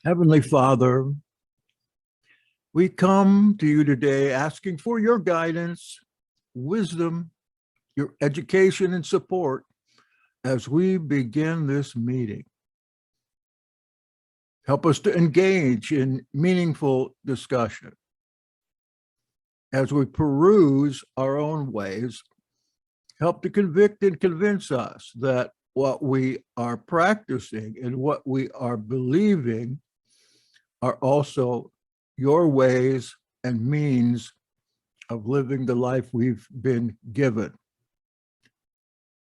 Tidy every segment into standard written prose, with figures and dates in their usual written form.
Heavenly Father, we come to you today asking for your guidance, wisdom, your education and support as we begin this meeting. Help us to engage in meaningful discussion. As we peruse our own ways, help to convict and convince us that what we are practicing and what we are believing are also your ways and means of living the life we've been given.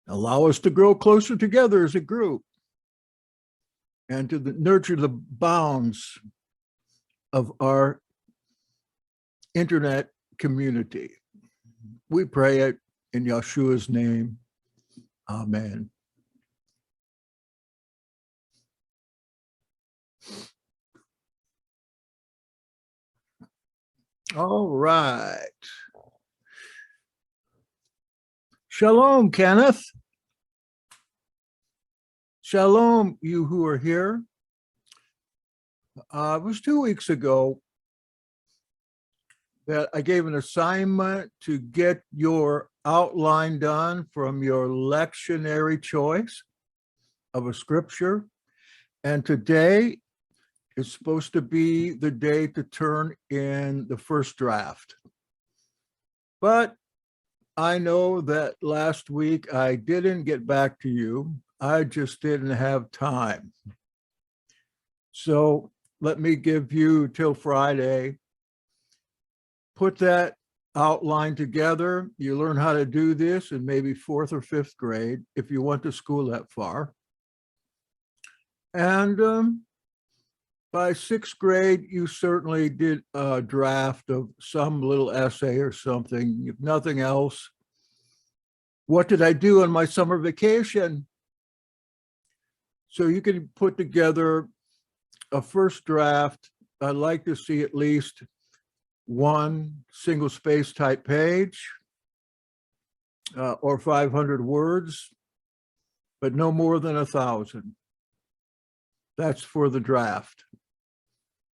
Allow us to grow closer together as a group and to nurture the bounds of our internet community. We pray it in Yeshua's name. Amen. All right. Shalom, Kenneth. Shalom, you who are here. It was 2 weeks ago that I gave an assignment to get your outline done from your lectionary choice of a scripture. And today is supposed to be the day to turn in the first draft. But I know that last week I didn't get back to you. I just didn't have time. So let me give you till Friday. Put that outline together. You learn how to do this in maybe 4th or 5th grade if you went to school that far. And by 6th grade, you certainly did a draft of some little essay or something. If nothing else, what did I do on my summer vacation? So you can put together a first draft. I'd like to see at least one single space type page or 500 words, but no more than 1,000. That's for the draft.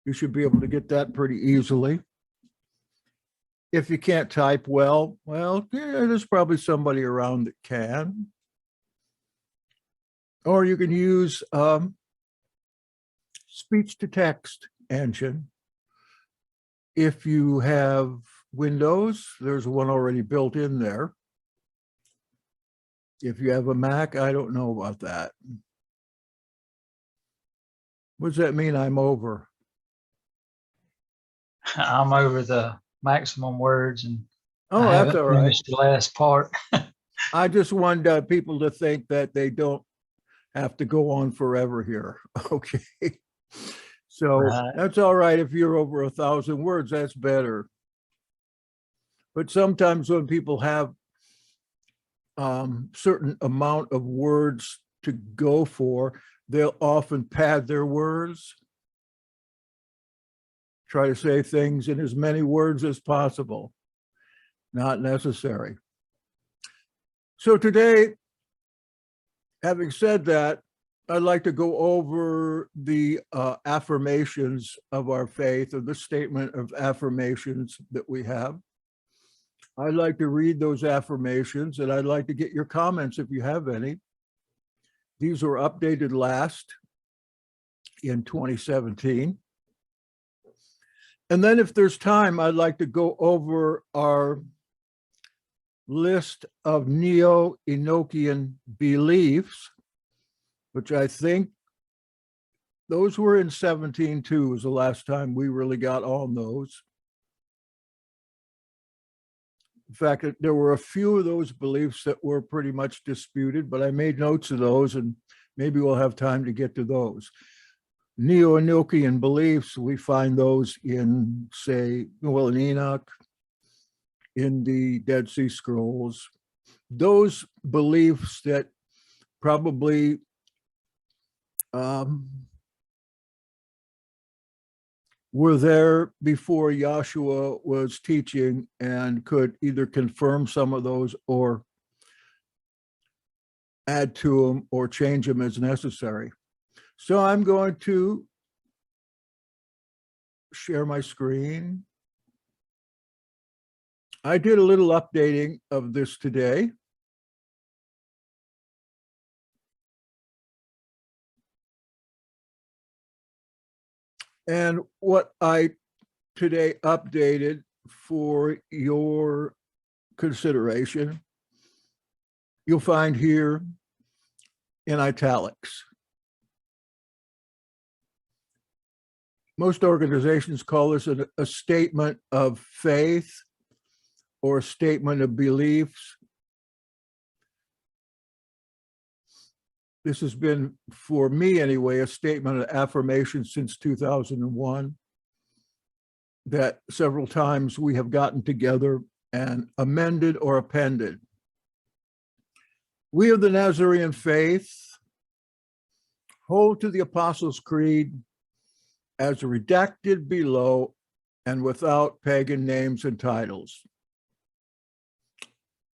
You should be able to get that pretty easily. If you can't type well, yeah, there's probably somebody around that can. Or you can use speech-to-text engine. If you have Windows, there's one already built in there. If you have a Mac, I don't know about that. What does that mean, I'm over? I'm over the maximum words, and oh, I that's haven't all right. finished the last part. I just want people to think that they don't have to go on forever here. Okay. So Right. That's all right. If you're over 1,000 words, that's better. But sometimes when people have certain amount of words to go for, they'll often pad their words. Try to say things in as many words as possible. Not necessary. So today, having said that, I'd like to go over the affirmations of our faith, or the statement of affirmations that we have. I'd like to read those affirmations, and I'd like to get your comments if you have any. These were updated last in 2017. And then if there's time, I'd like to go over our list of Neo-Enochian beliefs, which I think those were in 17 too, was the last time we really got on those. In fact, there were a few of those beliefs that were pretty much disputed, but I made notes of those, and maybe we'll have time to get to those. Neo-Enochian beliefs, we find those in, say, in Enoch, in the Dead Sea Scrolls. Those beliefs that probably were there before Yahshua was teaching and could either confirm some of those or add to them or change them as necessary. So I'm going to share my screen. I did a little updating of this today. And what I today updated for your consideration, you'll find here in italics. Most organizations call this a statement of faith or a statement of beliefs. This has been, for me anyway, a statement of affirmation since 2001, that several times we have gotten together and amended or appended. We of the Nazarene faith hold to the Apostles' Creed as redacted below and without pagan names and titles.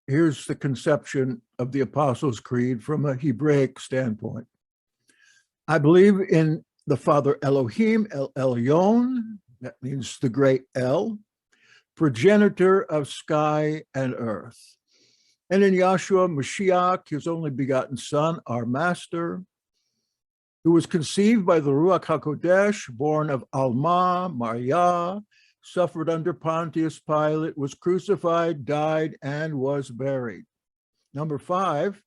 Here's the conception of the Apostles' Creed from a Hebraic standpoint. I believe in the Father Elohim, El Elyon, that means the great El, progenitor of sky and earth. And in Yahshua Mashiach, his only begotten Son, our Master, who was conceived by the Ruach HaKodesh, born of Alma, Maria, suffered under Pontius Pilate, was crucified, died, and was buried. Number 5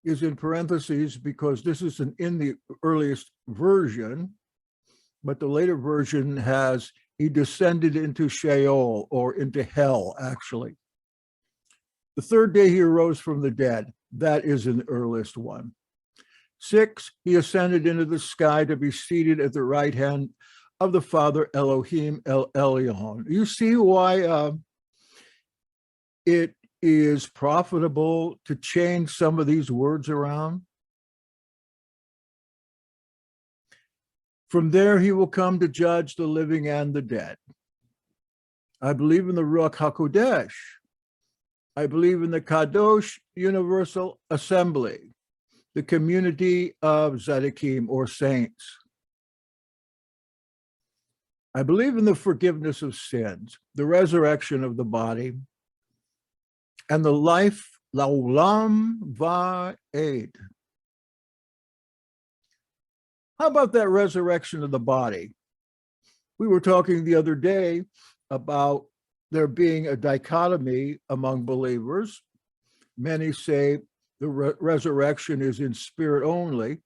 is in parentheses because this isn't in the earliest version, but the later version has, he descended into Sheol, or into hell, actually. The third day he arose from the dead. That is in the earliest one. 6, he ascended into the sky to be seated at the right hand of the Father Elohim El Elyon. You see why it is profitable to change some of these words around? From there, he will come to judge the living and the dead. I believe in the Ruach HaKodesh. I believe in the Kadosh Universal Assembly, the community of Tzaddikim, or saints. I believe in the forgiveness of sins, the resurrection of the body, and the life Laulam Va'ed. How about that resurrection of the body? We were talking the other day about there being a dichotomy among believers. Many say the resurrection is in spirit only.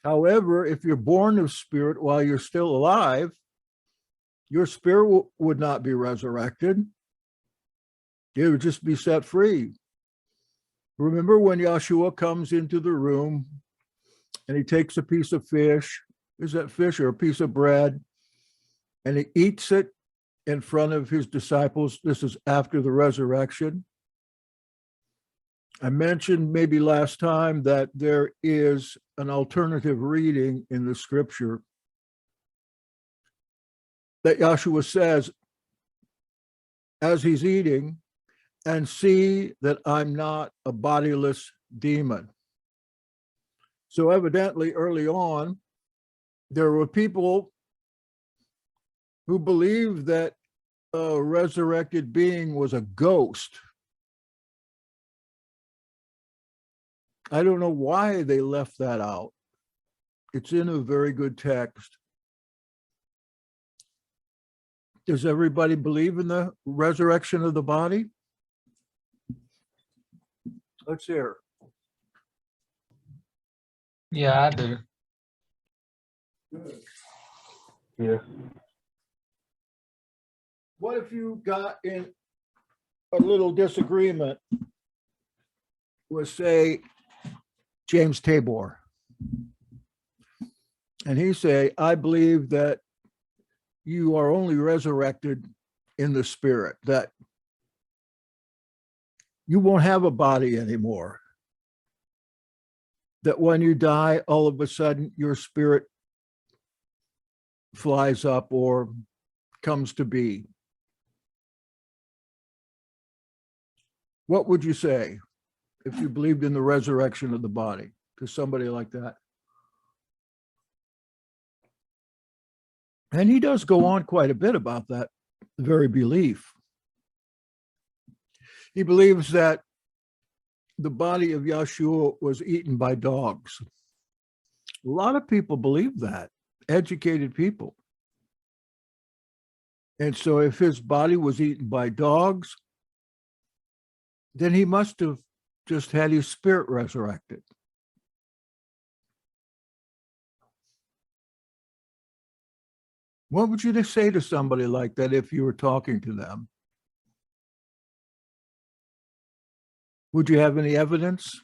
However, if you're born of spirit while you're still alive, your spirit would not be resurrected. It would just be set free. Remember when Yahshua comes into the room and he takes a piece of fish, is that fish or a piece of bread, and he eats it in front of his disciples? This is after the resurrection. I mentioned maybe last time that there is an alternative reading in the scripture that Yahshua says, as he's eating, and see that I'm not a bodiless demon. So evidently early on, there were people who believed that a resurrected being was a ghost. I don't know why they left that out. It's in a very good text. Does everybody believe in the resurrection of the body? Let's hear. Yeah, I do. Yeah. What if you got in a little disagreement with, say, James Tabor? And he say, I believe that you are only resurrected in the spirit, that you won't have a body anymore. That when you die, all of a sudden your spirit flies up or comes to be. What would you say if you believed in the resurrection of the body to somebody like that? And he does go on quite a bit about that very belief. He believes that the body of Yeshua was eaten by dogs. A lot of people believe that, educated people. And so if his body was eaten by dogs, then he must have just had his spirit resurrected. What would you say to somebody like that if you were talking to them? Would you have any evidence?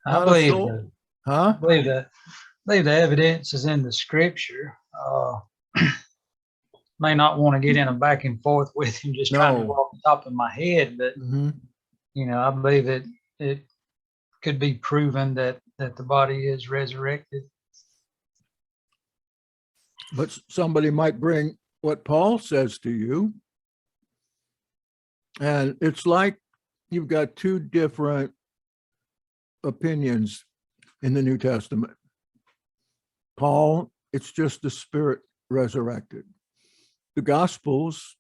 I Not a believe soul? that. Huh? believe the evidence is in the Scripture. May not want to get in a back and forth with him, just trying to No. go off the top of my head, but Mhm. I believe that it could be proven that the body is resurrected. But somebody might bring what Paul says to you. And it's like you've got two different opinions in the New Testament. Paul, it's just the spirit resurrected. The Gospels,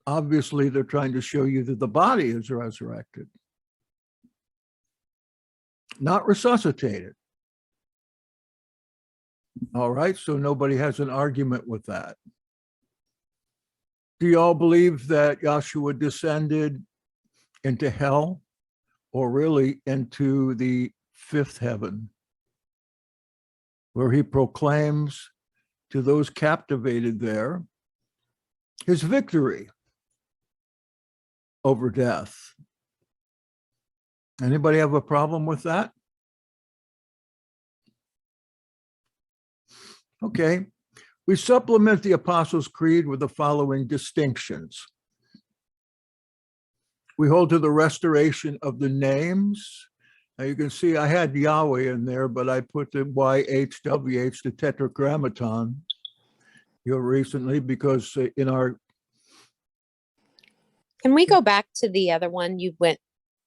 obviously, they're trying to show you that the body is resurrected, not resuscitated. All right, so nobody has an argument with that. Do you all believe that Yahshua descended into hell, or really into the fifth heaven, where he proclaims to those captivated there his victory over death? Anybody have a problem with that? Okay. We supplement the Apostles' Creed with the following distinctions. We hold to the restoration of the names. Now you can see I had Yahweh in there, but I put the YHWH, the Tetragrammaton, recently, because in our... Can we go back to the other one you went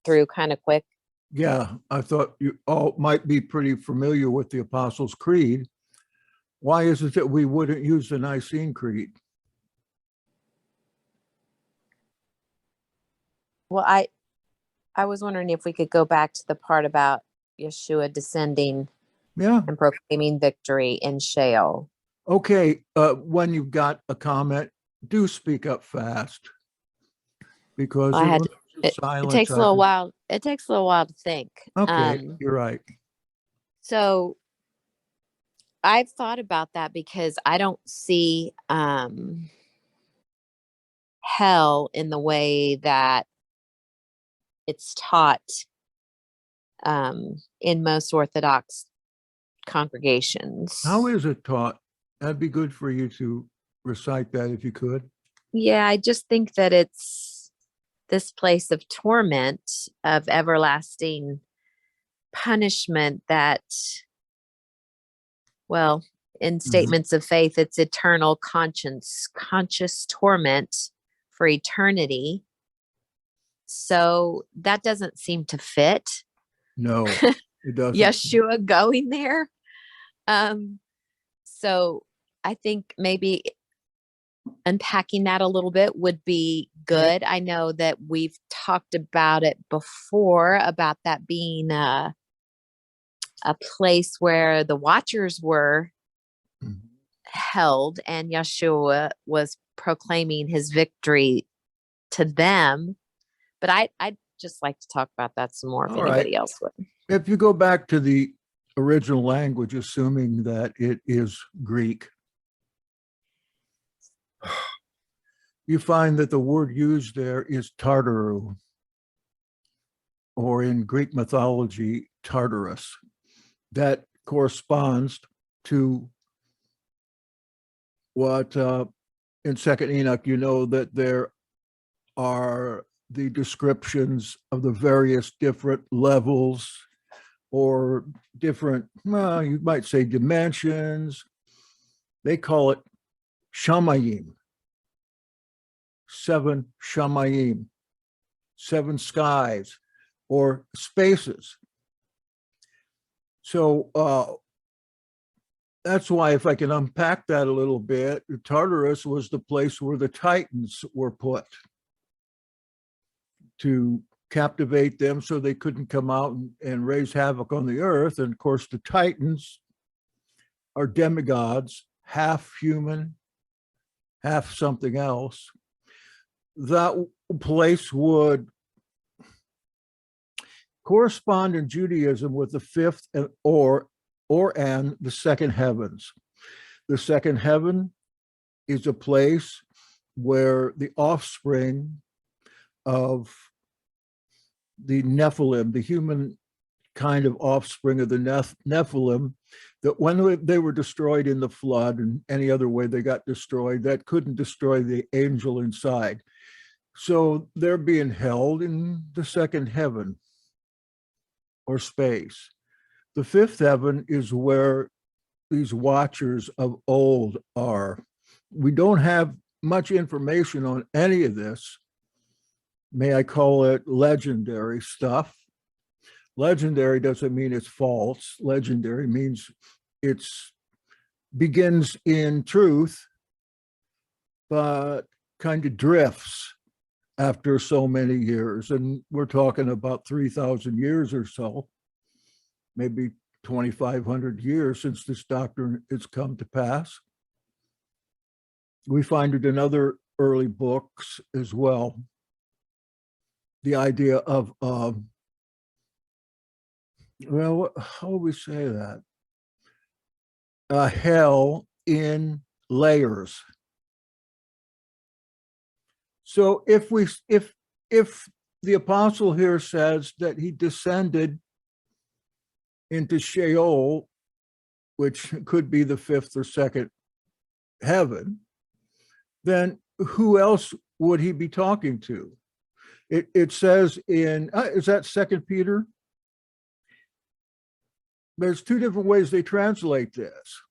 through kind of quick? Yeah, I thought you all might be pretty familiar with the Apostles' Creed. Why is it that we wouldn't use the Nicene Creed? Well, I was wondering if we could go back to the part about Yeshua descending Yeah. and proclaiming victory in Sheol. Okay. When you've got a comment, do speak up fast, because Well, it takes a little while. It takes a little while to think. Okay, you're right. So I've thought about that because I don't see hell in the way that it's taught in most Orthodox congregations. How is it taught? That'd be good for you to recite that if you could. Yeah, I just think that it's this place of torment, of everlasting punishment that, well, in statements of faith, it's eternal conscious torment for eternity. So that doesn't seem to fit. No, it doesn't. Yeshua going there. So I think maybe unpacking that a little bit would be good. I know that we've talked about it before, about that being a place where the watchers were held and Yeshua was proclaiming his victory to them. But I'd just like to talk about that some more if anybody else would. If you go back to the original language, assuming that it is Greek, you find that the word used there is Tartaru, or in Greek mythology, Tartarus. That corresponds to what in Second Enoch, that there are the descriptions of the various different levels or different, well, you might say dimensions. They call it Shamayim. 7 Shamayim, 7 skies or spaces. So that's why, if I can unpack that a little bit, Tartarus was the place where the Titans were put to captivate them so they couldn't come out and raise havoc on the earth. And of course, the Titans are demigods, half human, half something else. That place would correspond in Judaism with the fifth and the second heavens. The second heaven is a place where the offspring of the Nephilim, the human kind of offspring of the Nephilim, that when they were destroyed in the flood and any other way they got destroyed, that couldn't destroy the angel inside. So they're being held in the second heaven or space. The fifth heaven is where these watchers of old are. We don't have much information on any of this. May I call it legendary stuff? Legendary doesn't mean it's false. Legendary means it's begins in truth, but kind of drifts after so many years. And we're talking about 3,000 years or so, maybe 2,500 years since this doctrine has come to pass. We find it in other early books as well. The idea of, well, how would we say that? A hell in layers. So if the apostle here says that he descended into Sheol, which could be the fifth or second heaven, then who else would he be talking to? It says in, is that 2 Peter? There's two different ways they translate this.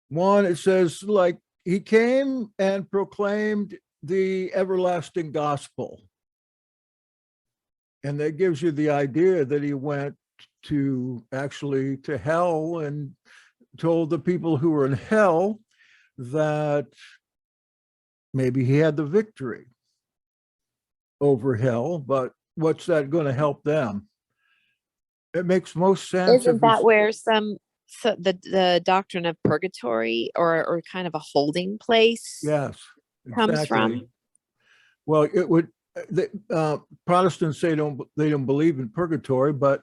One, it says, like, he came and proclaimed the everlasting gospel. And that gives you the idea that he went to hell and told the people who were in hell that maybe he had the victory over hell, but what's that going to help them? It makes most sense. Isn't that where the doctrine of purgatory or kind of a holding place Yes, comes from? Well, it would. Protestants say they don't believe in purgatory, but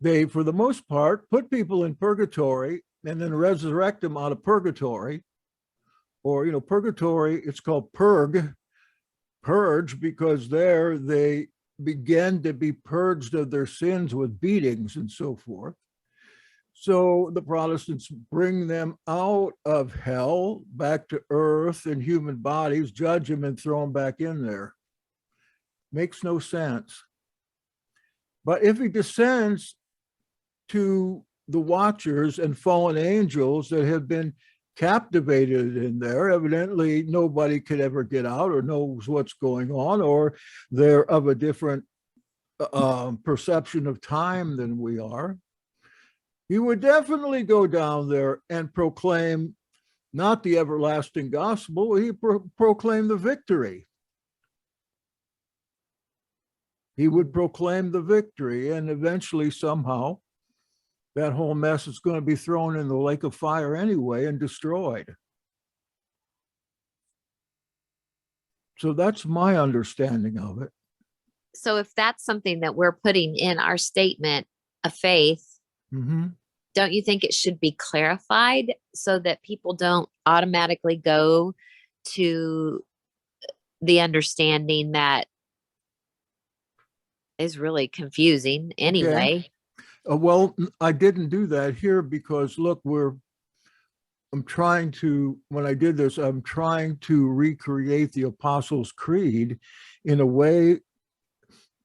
they, for the most part, put people in purgatory and then resurrect them out of purgatory. Or, purgatory, it's called purge, because there they began to be purged of their sins with beatings and so forth. So the Protestants bring them out of hell back to earth in human bodies, judge them, and throw them back in there. Makes no sense. But if he descends to the watchers and fallen angels that have been captivated in there, evidently nobody could ever get out or knows what's going on, or they're of a different perception of time than we are. He would definitely go down there and proclaim not the everlasting gospel, he proclaimed the victory. He would proclaim the victory, and eventually somehow that whole mess is going to be thrown in the lake of fire anyway and destroyed. So that's my understanding of it. So if that's something that we're putting in our statement of faith, don't you think it should be clarified so that people don't automatically go to the understanding that is really confusing anyway? Okay. Well, I didn't do that here because, look, I'm trying to recreate the Apostles' Creed in a way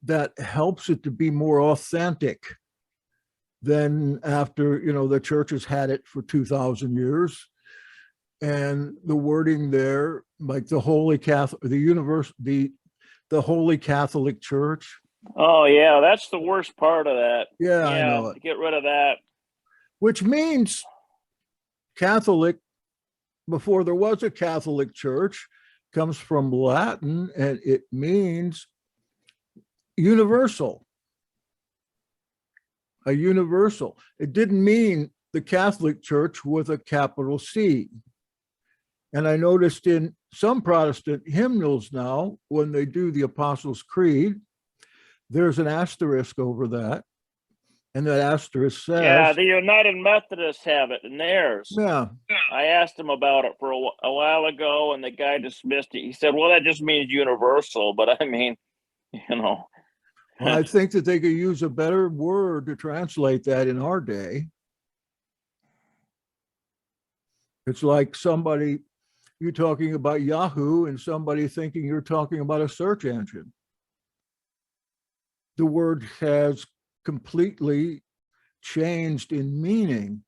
that helps it to be more authentic than after, the church has had it for 2,000 years. And the wording there, like the Holy Catholic, the Holy Catholic Church, Oh yeah, that's the worst part of that. Yeah, I know it. Get rid of that. Which means Catholic, before there was a Catholic Church, comes from Latin and it means universal. A universal. It didn't mean the Catholic Church with a capital C. And I noticed in some Protestant hymnals now, when they do the Apostles' Creed, there's an asterisk over that. And that asterisk says, Yeah, the United Methodists have it in theirs. yeah, I asked him about it for a while ago, and the guy dismissed it. He said, well, that just means universal. But I mean, you know. I think that they could use a better word to translate that in our day. It's like somebody, you're talking about Yahoo and somebody thinking you're talking about a search engine. The word has completely changed in meaning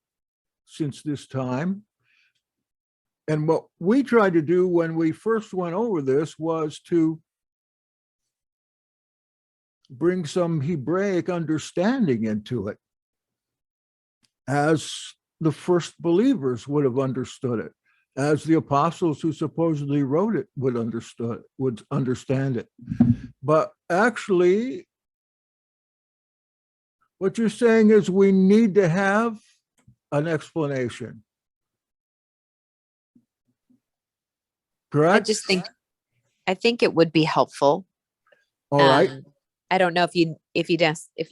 since this time. And what we tried to do when we first went over this was to bring some Hebraic understanding into it, as the first believers would have understood it, as the apostles who supposedly wrote it would understand it. But actually, what you're saying is we need to have an explanation. Correct? I think it would be helpful. All right. I don't know if you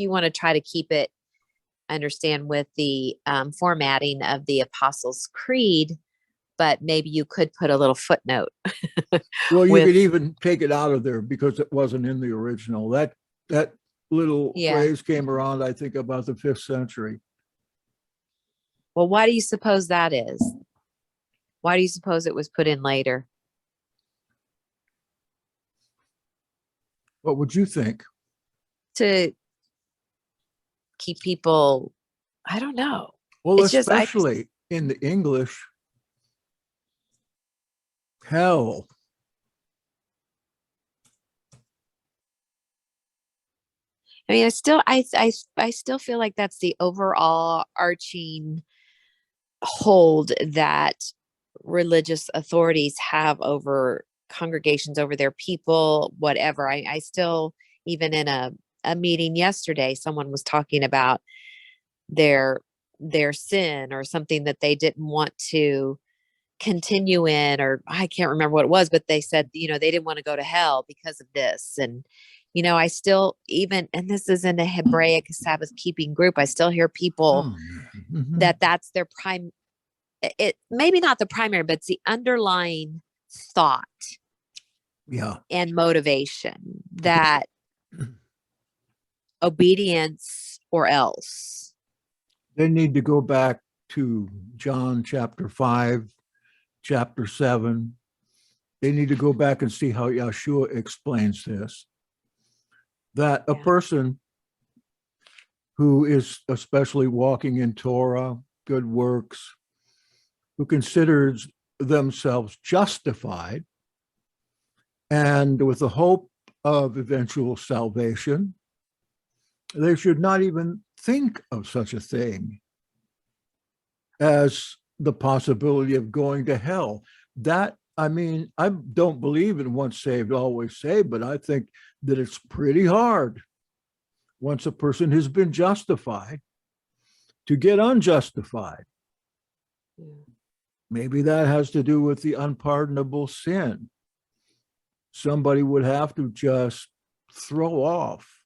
want to try to keep it, understand with the formatting of the Apostles' Creed, but maybe you could put a little footnote. Well, you could even take it out of there because it wasn't in the original. That little phrase came around, I think, about the 5th century. Well, why do you suppose that is? Why do you suppose it was put in later? What would you think? To keep people, I don't know. Well, It's especially in the English, hell. I mean, I still feel like that's the overall arching hold that religious authorities have over congregations, over their people, whatever. I still, even in a meeting yesterday, someone was talking about their sin or something that they didn't want to continue in, or I can't remember what it was, but they said, they didn't want to go to hell because of this. And, I still, even, and this is in a Hebraic Sabbath keeping group, I still hear people that's their it maybe not the primary, but it's the underlying thought and motivation that obedience or else. They need to go back to John chapter 5, chapter 7. They need to go back and see how Yeshua explains this. That a person who is especially walking in Torah, good works, who considers themselves justified and with the hope of eventual salvation, they should not even think of such a thing as the possibility of going to hell. That, I mean, I don't believe in once saved, always saved, but I think that it's pretty hard once a person has been justified to get unjustified. Maybe that has to do with the unpardonable sin. Somebody would have to just throw off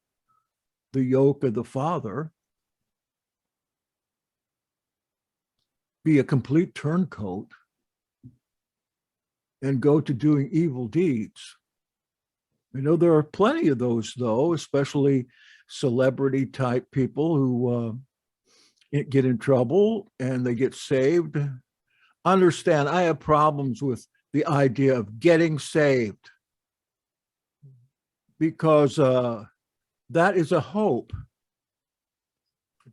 the yoke of the Father, be a complete turncoat, and go to doing evil deeds. There are plenty of those, though, especially celebrity type people who get in trouble and they get saved. Understand, I have problems with the idea of getting saved because that is a hope,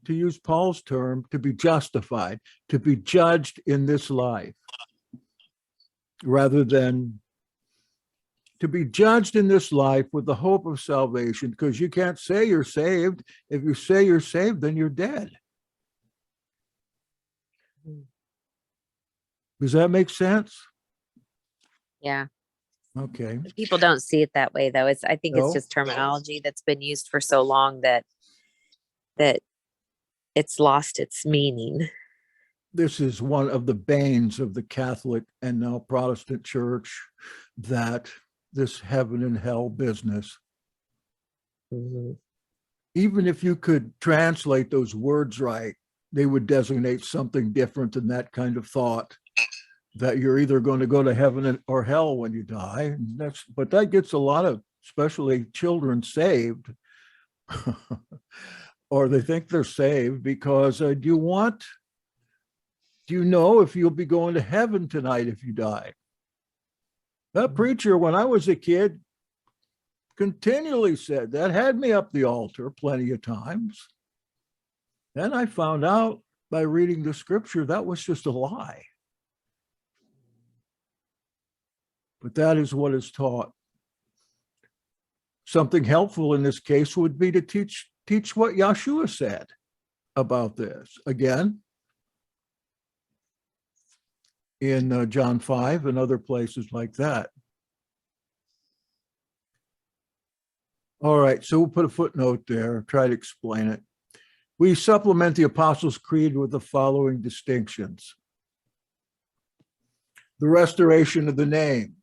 to use Paul's term, to be justified, to be judged in this life, rather than to be judged in this life with the hope of salvation, because you can't say you're saved. If you say you're saved, then you're dead. Does that make sense? Yeah. Okay. People don't see it that way though. I think it's No. just terminology that's been used for so long that it's lost its meaning. This is one of the banes of the Catholic and now Protestant church, that this heaven and hell business. Mhm. Even if you could translate those words right, they would designate something different than that kind of thought, that you're either going to go to heaven or hell when you die. But that gets a lot of, especially children, saved. Or they think they're saved because do you know if you'll be going to heaven tonight if you die? That preacher, when I was a kid, continually said that, had me up the altar plenty of times. Then I found out by reading the scripture that was just a lie. But that is what is taught. Something helpful in this case would be to teach what Yeshua said about this. Again, in John 5 and other places like that. All right, so we'll put a footnote there, try to explain it. We supplement the Apostles' Creed with the following distinctions. The restoration of the names.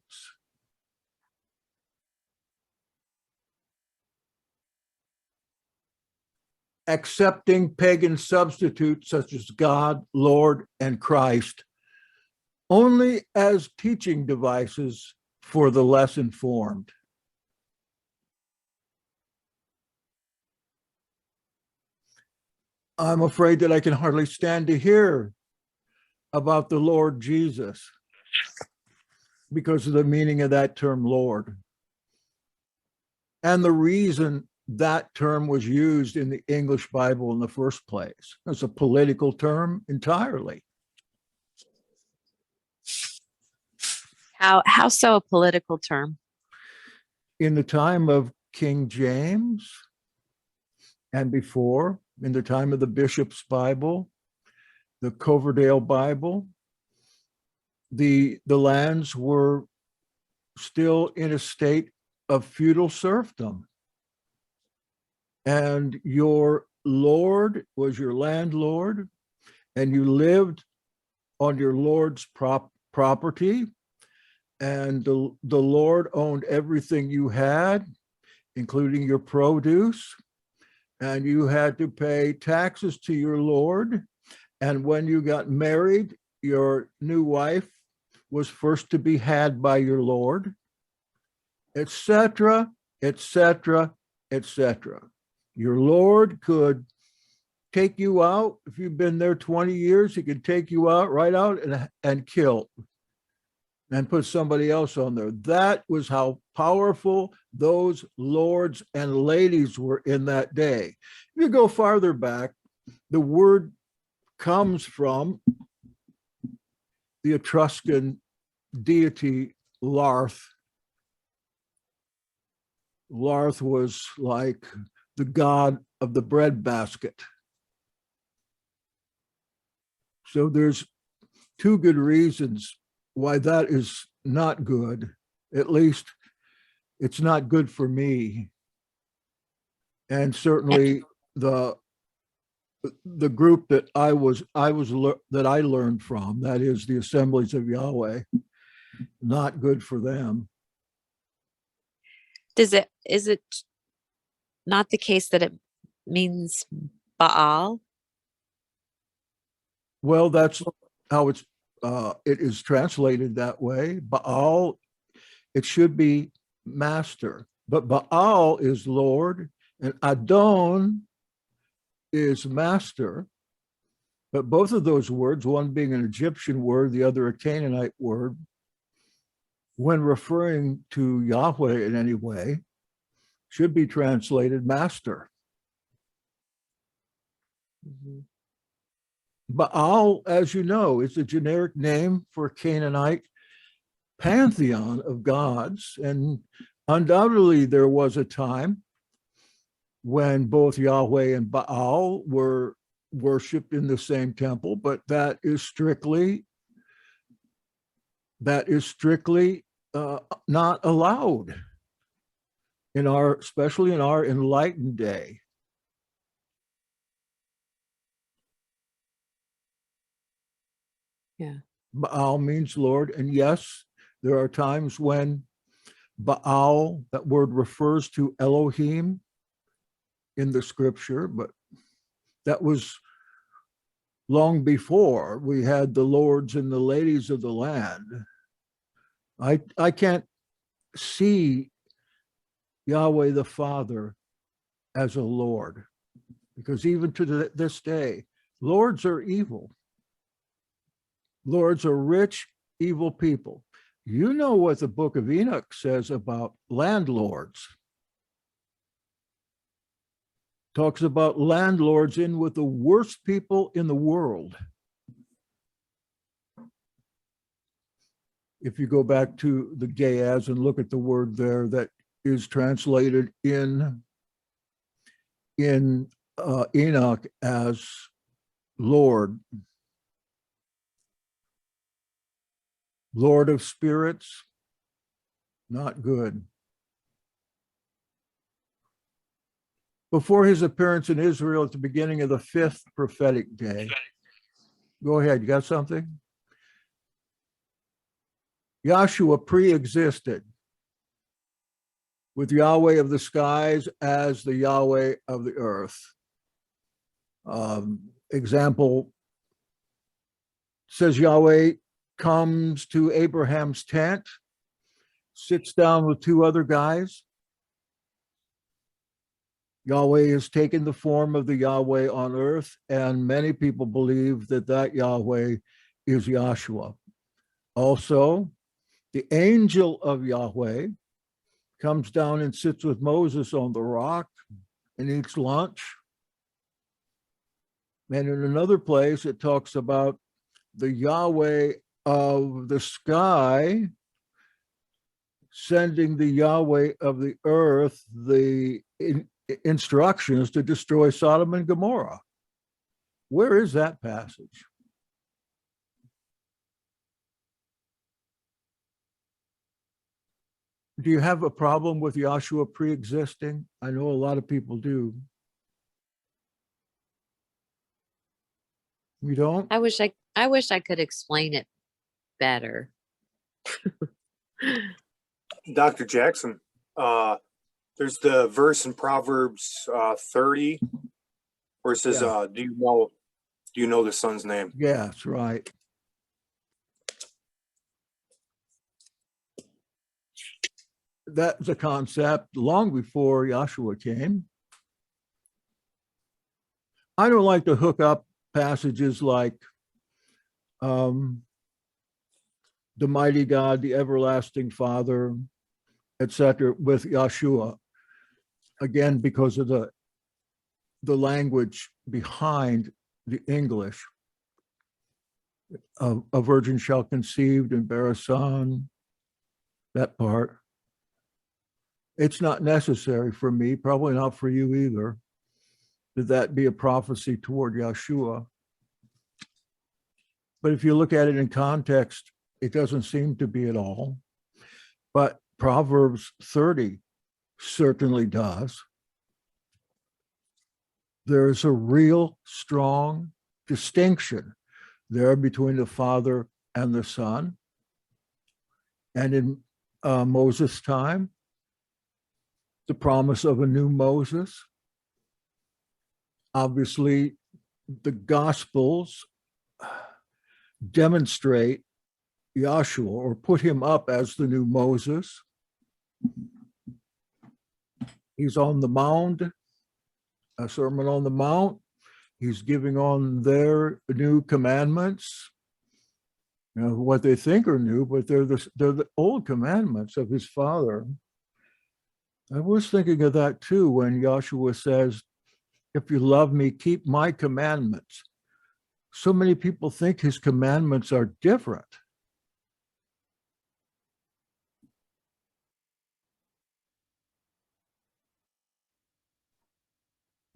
Accepting pagan substitutes such as God, Lord, and Christ only as teaching devices for the less informed. I'm afraid that I can hardly stand to hear about the Lord Jesus because of the meaning of that term, Lord, and the reason that term was used in the English Bible in the first place. It's a political term entirely. How so a political term? In the time of King James and before, in the time of the Bishop's Bible, the Coverdale Bible, the lands were still in a state of feudal serfdom. And your lord was your landlord, and you lived on your lord's property, and the Lord owned everything you had, including your produce, and you had to pay taxes to your Lord. And when you got married, your new wife was first to be had by your Lord, etc., etc., etc. Your Lord could take you out. If you've been there 20 years, he could take you out, right out and kill and put somebody else on there. That was how powerful those lords and ladies were in that day. If you go farther back, the word comes from the Etruscan deity Larth. Larth was like the god of the bread basket. So there's two good reasons why that is not good. At least it's not good for me. And certainly the group that I learned from, that is the Assemblies of Yahweh, not good for them. Is it not the case that it means Baal? Well, that's how it is translated that way. Baal, it should be master, but Baal is Lord, and Adon is master. But both of those words, one being an Egyptian word, the other a Canaanite word, when referring to Yahweh in any way, should be translated master. Mm-hmm. Baal, as you know, is a generic name for Canaanite pantheon of gods. And undoubtedly, there was a time when both Yahweh and Baal were worshipped in the same temple, but that is strictly not allowed in our, especially in our enlightened day. Yeah. Baal means Lord, and yes, there are times when Baal, that word refers to Elohim in the scripture, but that was long before we had the lords and the ladies of the land. I can't see Yahweh the Father as a Lord, because even to this day, lords are evil. Lords are rich, evil people. You know what the book of Enoch says about landlords. Talks about landlords in with the worst people in the world. If you go back to the Geaz and look at the word there that is translated in Enoch as Lord, Lord of spirits, not good. Before his appearance in Israel at the beginning of the 5th prophetic day. Go ahead, you got something? Yahshua pre-existed with Yahweh of the skies as the Yahweh of the earth. Example says Yahweh comes to Abraham's tent, sits down with 2 other guys. Yahweh has taken the form of the Yahweh on earth, and many people believe that that Yahweh is Yahshua. Also, the angel of Yahweh comes down and sits with Moses on the rock and eats lunch. And in another place, it talks about the Yahweh of the sky sending the Yahweh of the earth the instructions to destroy Sodom and Gomorrah. Where is that passage? Do you have a problem with Yahshua pre-existing? I know a lot of people do. You don't? I wish I could explain it better. Dr. Jackson, there's the verse in Proverbs 30 where it says, Yeah. do you know the son's name? Yeah, that's right. That's a concept long before Yahshua came. I don't like to hook up passages like the mighty God, the everlasting Father, etc., with Yahshua. Again, because of the language behind the English. A virgin shall conceive and bear a son, that part. It's not necessary for me, probably not for you either, that be a prophecy toward Yahshua. But if you look at it in context, it doesn't seem to be at all. But Proverbs 30 certainly does. There's a real strong distinction there between the Father and the Son. And in Moses' time, the promise of a new Moses. Obviously, the Gospels demonstrate Yahshua or put him up as the new Moses. He's on the mound, a Sermon on the Mount. He's giving on their new commandments. You know, what they think are new, but they're the old commandments of his Father. I was thinking of that too when Yahshua says, if you love me, keep my commandments. So many people think his commandments are different.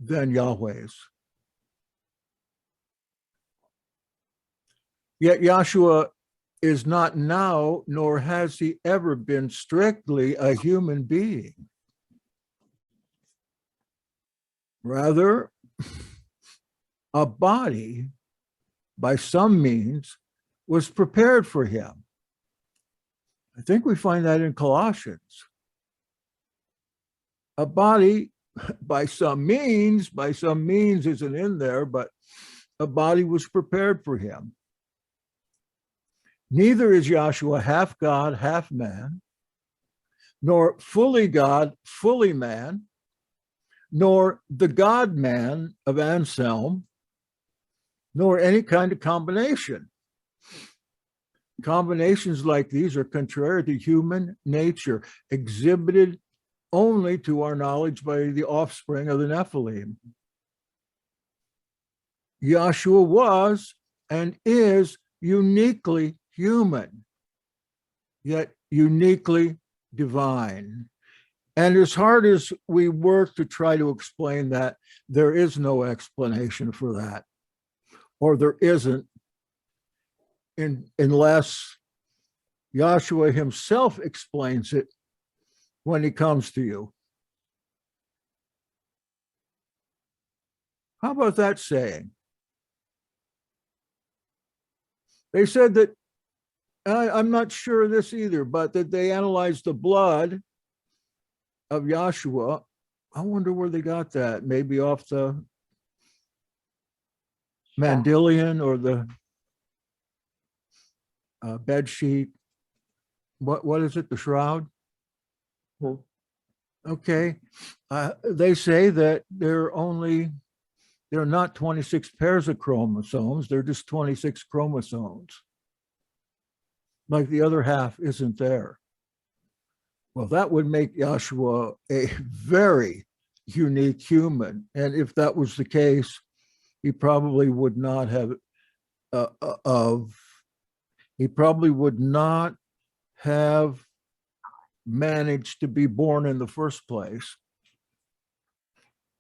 than Yahweh's. Yet Yahshua is not now, nor has he ever been strictly a human being. Rather, a body, by some means, was prepared for him. I think we find that in Colossians. A body, by some means isn't in there, but a body was prepared for him. Neither is Yahshua half God, half man, nor fully God, fully man, nor the God-man of Anselm, nor any kind of combination. Combinations like these are contrary to human nature, exhibited only to our knowledge by the offspring of the Nephilim. Yahshua was and is uniquely human, yet uniquely divine. And as hard as we work to try to explain that, there is no explanation for that, or there isn't, unless Yahshua himself explains it when he comes to you. How about that saying? They said that, I'm not sure of this either, but that they analyzed the blood of Yahshua. I wonder where they got that. Maybe off the Mandilian or the bed sheet. What is it? The shroud? Okay. They say that there are not 26 pairs of chromosomes. They're just 26 chromosomes. Like the other half isn't there. Well, that would make Yahshua a very unique human. And if that was the case, he probably would not have managed to be born in the first place.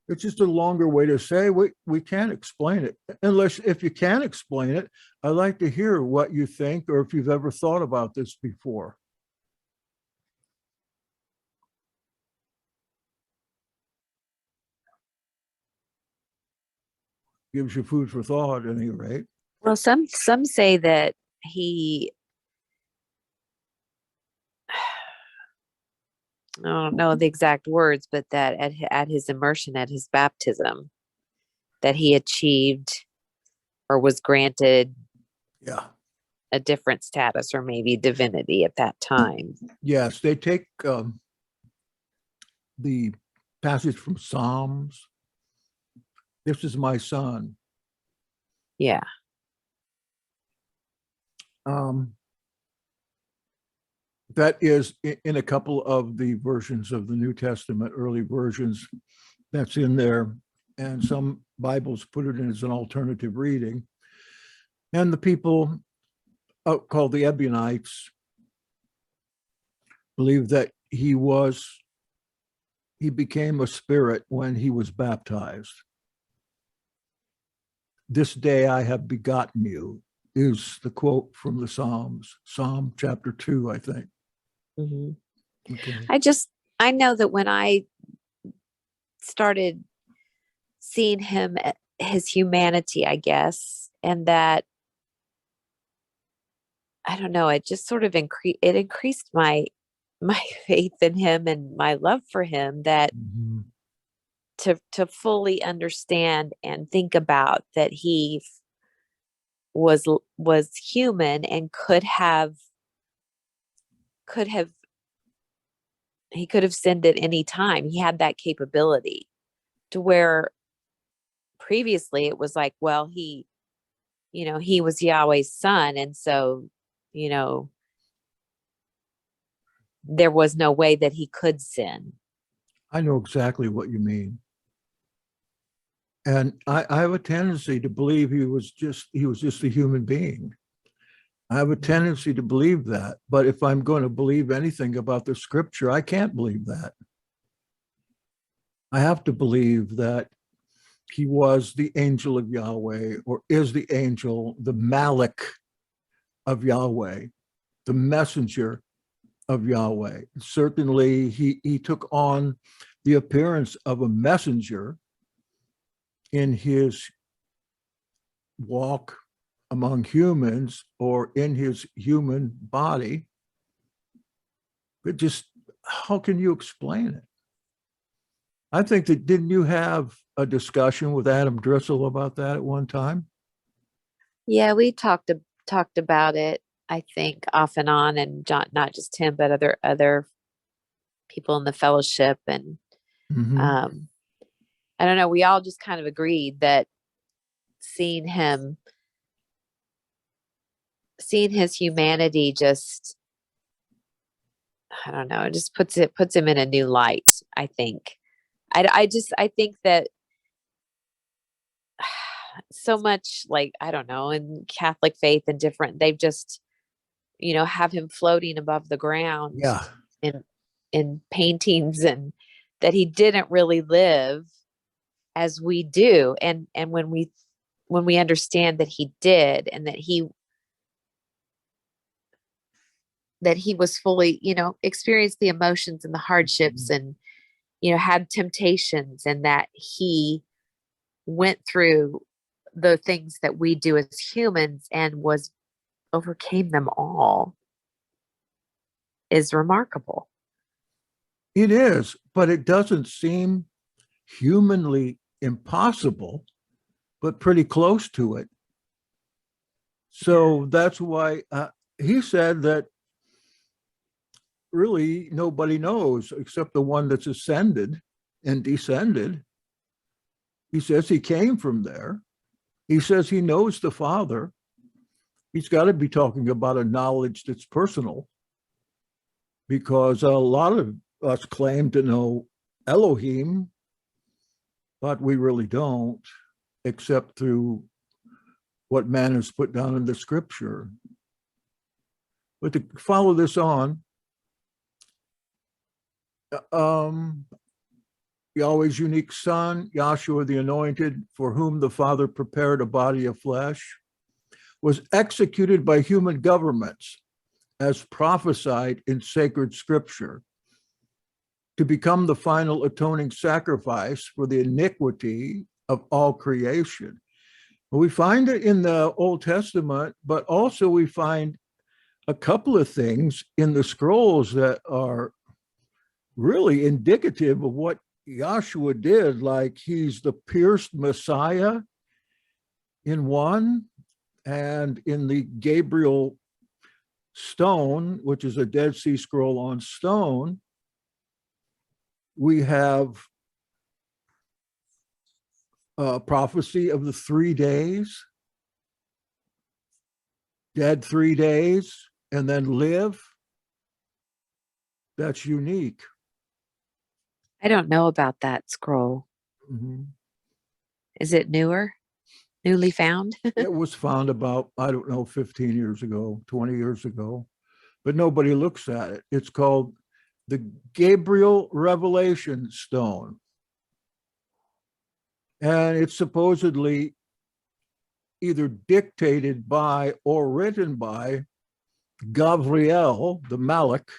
It's just a longer way to say we can't explain it. Unless, if you can explain it, I'd like to hear what you think, or if you've ever thought about this before. Gives you food for thought, at any rate. Well, some say that he, I don't know the exact words, but that at his immersion, at his baptism, that he achieved or was granted a different status, or maybe divinity at that time. Yes, they take the passage from Psalms. This is my son. Yeah. That is in a couple of the versions of the New Testament, early versions, that's in there. And some Bibles put it in as an alternative reading. And the people called the Ebionites believe that he became a spirit when he was baptized. This day I have begotten you is the quote from the Psalms, Psalm chapter 2, I think. Mm-hmm. Okay. I know that when I started seeing him, his humanity, I guess, and that, I don't know, it just sort of increased my faith in him and my love for him, that to fully understand and think about that he was human and he could have sinned at any time. He had that capability, to where previously it was like, well, he was Yahweh's son. And so, there was no way that he could sin. I know exactly what you mean. And I have a tendency to believe he was just a human being. I have a tendency to believe that. But if I'm going to believe anything about the scripture, I can't believe that. I have to believe that he was the angel of Yahweh, or is the angel, the Malik of Yahweh, the messenger of Yahweh. Certainly, he took on the appearance of a messenger in his walk among humans or in his human body. But just how can you explain it? I think that, didn't you have a discussion with Adam Driscoll about that at one time? Yeah, we talked about it, I think, off and on, and not just him, but other people in the fellowship. And Mhm. I don't know, we all just kind of agreed that seeing his humanity just, I don't know, it just puts him in a new light, I think. I think that so much, like, I don't know, in Catholic faith and different, they've just, have him floating above the ground Yeah. in paintings, and that he didn't really live as we do. And when we understand that he did, and that he was fully, experienced the emotions and the hardships, and, had temptations, and that he went through the things that we do as humans and overcame them all, is remarkable. It is, but it doesn't seem humanly impossible, but pretty close to it. So that's why he said that really nobody knows except the one that's ascended and descended. He says he came from there. He says he knows the Father. He's got to be talking about a knowledge that's personal, because a lot of us claim to know Elohim, but we really don't, except through what man has put down in the scripture. But to follow this on, Yahweh's unique son, Yahshua the Anointed, for whom the Father prepared a body of flesh, was executed by human governments as prophesied in sacred scripture to become the final atoning sacrifice for the iniquity of all creation. We find it in the Old Testament, but also we find a couple of things in the scrolls that are really indicative of what Yahshua did, like he's the pierced Messiah in one, and in the Gabriel stone, which is a Dead Sea Scroll on stone, we have a prophecy of the 3 days, dead 3 days, and then live. That's unique. I don't know about that scroll. Mhm. Is it newly found? It was found about, I don't know, 15 years ago, 20 years ago, but nobody looks at it. It's called the Gabriel Revelation Stone. And it's supposedly either dictated by or written by Gabriel, the Malik,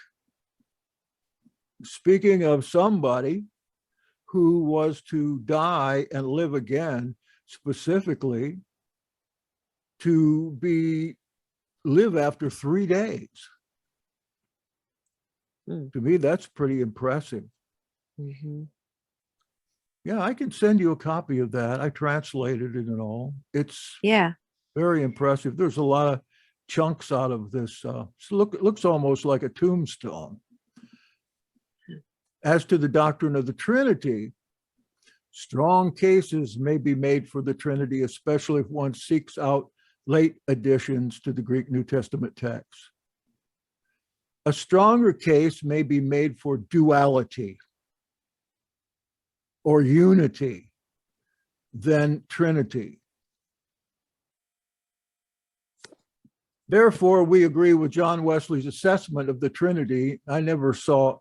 speaking of somebody who was to die and live again, specifically to live after 3 days. To me, that's pretty impressive. Mm-hmm. Yeah, I can send you a copy of that. I translated it and all. It's Yeah. very impressive. There's a lot of chunks out of this. It looks almost like a tombstone. As to the doctrine of the Trinity, strong cases may be made for the Trinity, especially if one seeks out late additions to the Greek New Testament text. A stronger case may be made for duality or unity than Trinity. Therefore, we agree with John Wesley's assessment of the Trinity. I never saw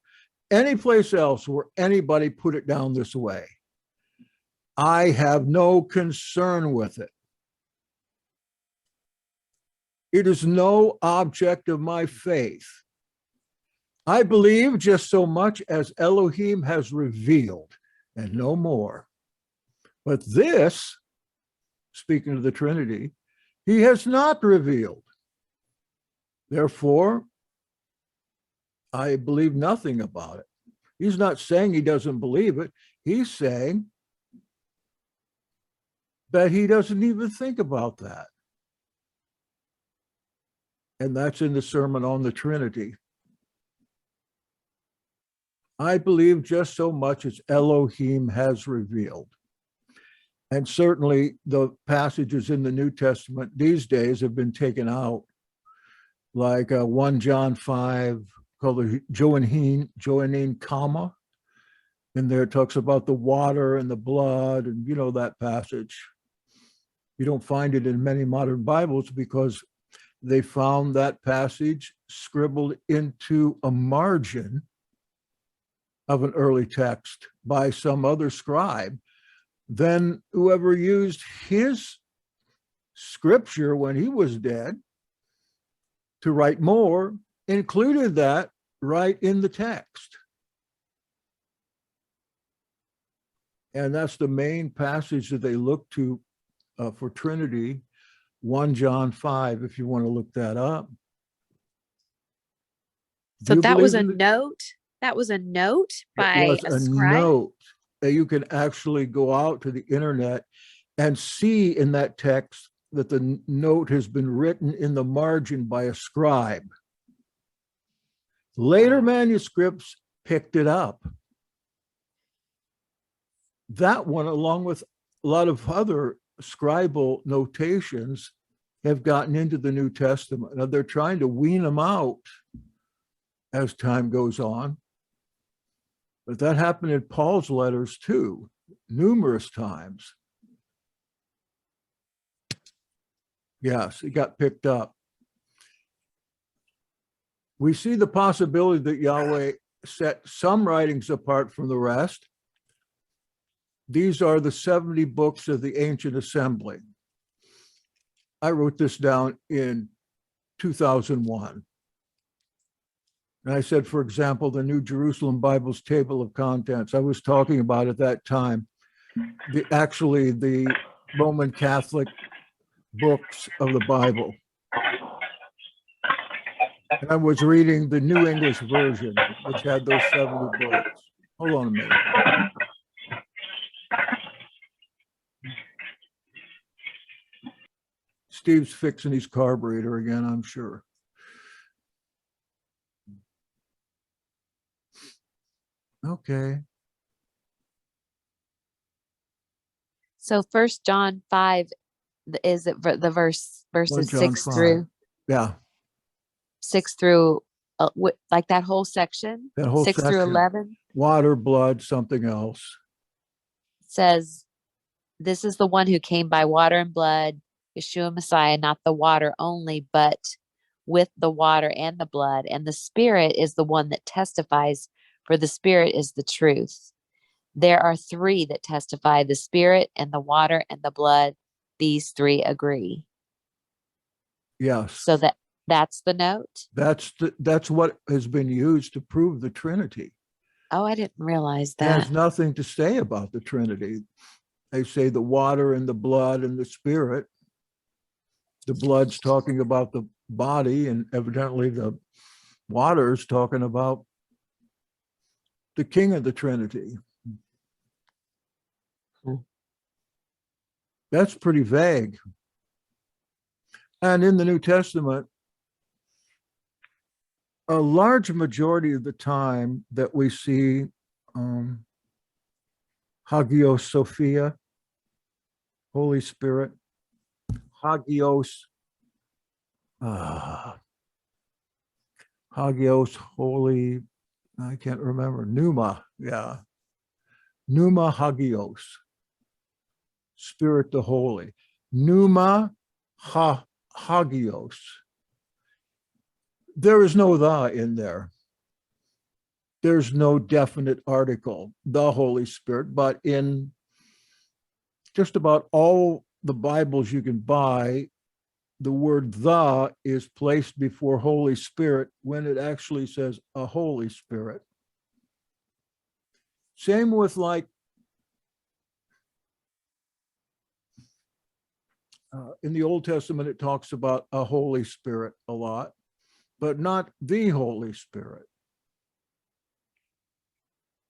any place else where anybody put it down this way. I have no concern with it. It is no object of my faith. I believe just so much as Elohim has revealed, and no more. But this, speaking of the Trinity, he has not revealed. Therefore, I believe nothing about it. He's not saying he doesn't believe it. He's saying that he doesn't even think about that. And that's in the Sermon on the Trinity. I believe just so much as Elohim has revealed. And certainly the passages in the New Testament these days have been taken out, like 1 John 5, called the Johannine comma. And there it talks about the water and the blood, and you know that passage. You don't find it in many modern Bibles because they found that passage scribbled into a margin of an early text by some other scribe. Then whoever used his scripture when he was dead to write more included that right in the text. And that's the main passage that they look to for Trinity, 1 John 5, if you want to look that up. So that was a believe in the- note. That was a note by It was a a scribe. note that you can actually go out to the internet and see in that text that the note has been written in the margin by a scribe. Later manuscripts picked it up. That one, along with a lot of other scribal notations, have gotten into the New Testament. Now they're trying to wean them out as time goes on. But that happened in Paul's letters too, numerous times. Yes, it got picked up. We see the possibility that Yahweh set some writings apart from the rest. These are the 70 books of the ancient assembly. I wrote this down in 2001. And I said, for example, the New Jerusalem Bible's table of contents. I was talking about at that time, the Roman Catholic books of the Bible. And I was reading the New English Version, which had those 70 books. Hold on a minute. Steve's fixing his carburetor again, I'm sure. Okay. So 1 John 5 is it the verses 1 John 6 5. through Yeah, 6 through like that whole section? that whole 6 through section. 11 Water, blood, something else. says, "This is the one who came by water and blood, Yeshua Messiah, not the water only, but with the water and the blood. And the Spirit is the one that testifies, for the Spirit is the truth. There are three that testify, the Spirit and the water and the blood. These three agree." Yes. So that's the note. That's what has been used to prove the Trinity. Oh, I didn't realize It that. has nothing to say about the Trinity. They say the water and the blood and the Spirit. The blood's talking about the body, and evidently the water's talking about the King of the Trinity. That's pretty vague. And in the New Testament, a large majority of the time that we see Hagios Sophia, Holy Spirit, Hagios, Hagios, Holy, I can't remember, Pneuma, yeah. Pneuma Hagios, Spirit the Holy. Pneuma Hagios. There is no "the" in there. There's no definite article, the Holy Spirit, but in just about all the Bibles you can buy, the word "the" is placed before Holy Spirit when it actually says a Holy Spirit. Same with like in the Old Testament, it talks about a Holy Spirit a lot, but not the Holy Spirit.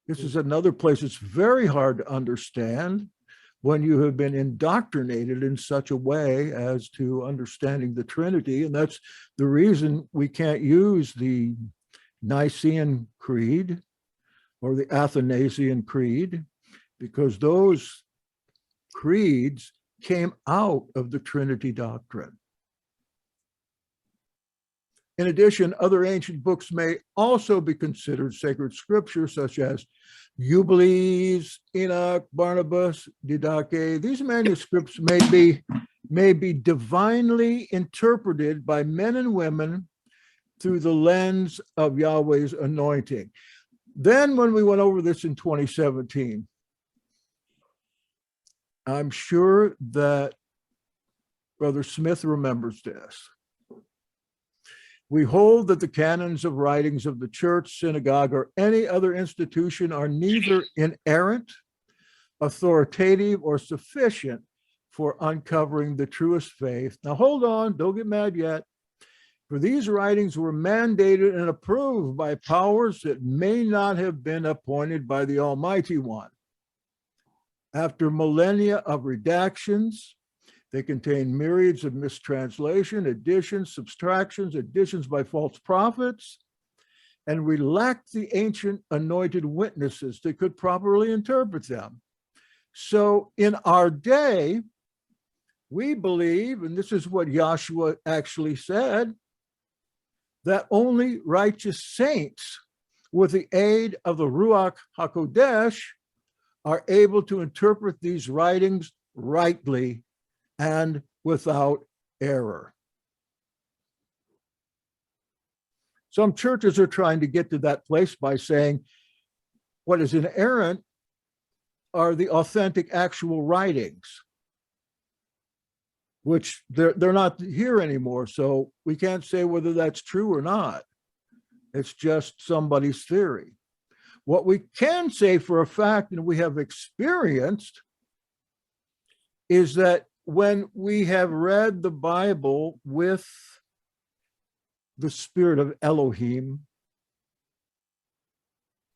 This is another place it's very hard to understand when you have been indoctrinated in such a way as to understanding the Trinity. And that's the reason we can't use the Nicene Creed or the Athanasian Creed, because those creeds came out of the Trinity doctrine. In addition, other ancient books may also be considered sacred scripture, such as Jubilees, Enoch, Barnabas, Didache. These manuscripts may be divinely interpreted by men and women through the lens of Yahweh's anointing. Then when we went over this in 2017, I'm sure that Brother Smith remembers this. We hold that the canons of writings of the church, synagogue, or any other institution are neither inerrant, authoritative, or sufficient for uncovering the truest faith. Now, hold on, don't get mad yet. For these writings were mandated and approved by powers that may not have been appointed by the Almighty One. After millennia of redactions, they contain myriads of mistranslation, additions, subtractions, additions by false prophets, and we lack the ancient anointed witnesses that could properly interpret them. So in our day, we believe, and this is what Yahshua actually said, that only righteous saints with the aid of the Ruach HaKodesh are able to interpret these writings rightly and without error. Some churches are trying to get to that place by saying what is inerrant are the authentic actual writings, which they're not here anymore, so we can't say whether that's true or not. It's just somebody's theory. What we can say for a fact, and we have experienced, is that when we have read the Bible with the spirit of Elohim,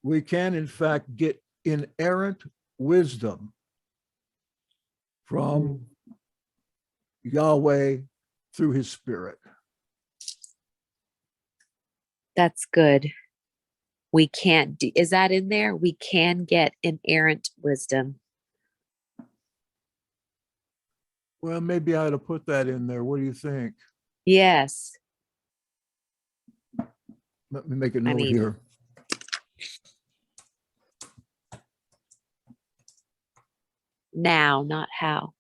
we can in fact get inerrant wisdom from Yahweh through his spirit. That's good. We can't do, is that in there? We can get inerrant wisdom. Well, maybe I ought to put that in there. What do you think? Yes. Let me make a note here. Now, not how.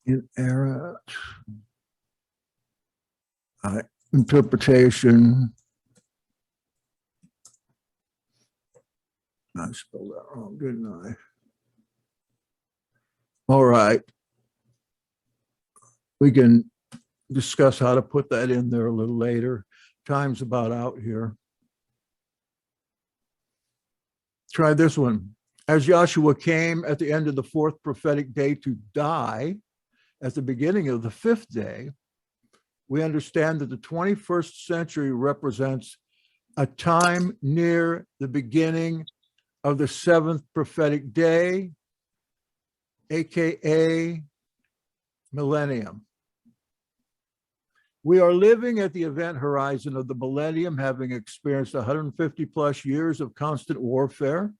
Inerrant interpretation. I spelled that wrong, didn't I? All right. We can discuss how to put that in there a little later. Time's about out here. Try this one. As Joshua came at the end of the fourth prophetic day to die at the beginning of the fifth day, we understand that the 21st century represents a time near the beginning of the seventh prophetic day, aka millennium. We are living at the event horizon of the millennium, having experienced 150 plus years of constant warfare.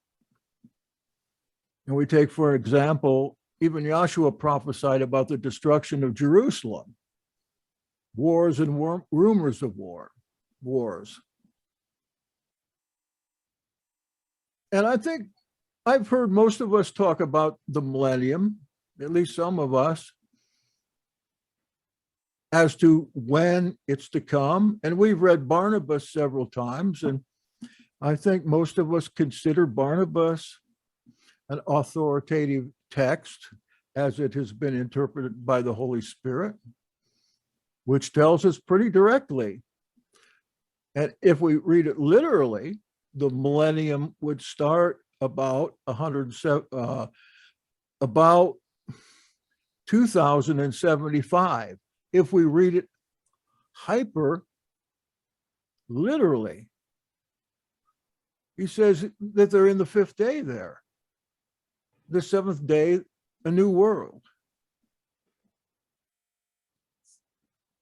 And we take, for example, even Yahshua prophesied about the destruction of Jerusalem, wars and rumors of wars. And I think I've heard most of us talk about the millennium, at least some of us, as to when it's to come. And we've read Barnabas several times, and I think most of us consider Barnabas an authoritative text as it has been interpreted by the Holy Spirit, which tells us pretty directly. And if we read it literally, the millennium would start about 2075. If we read it hyper literally, he says that they're in the fifth day there. The seventh day, a new world.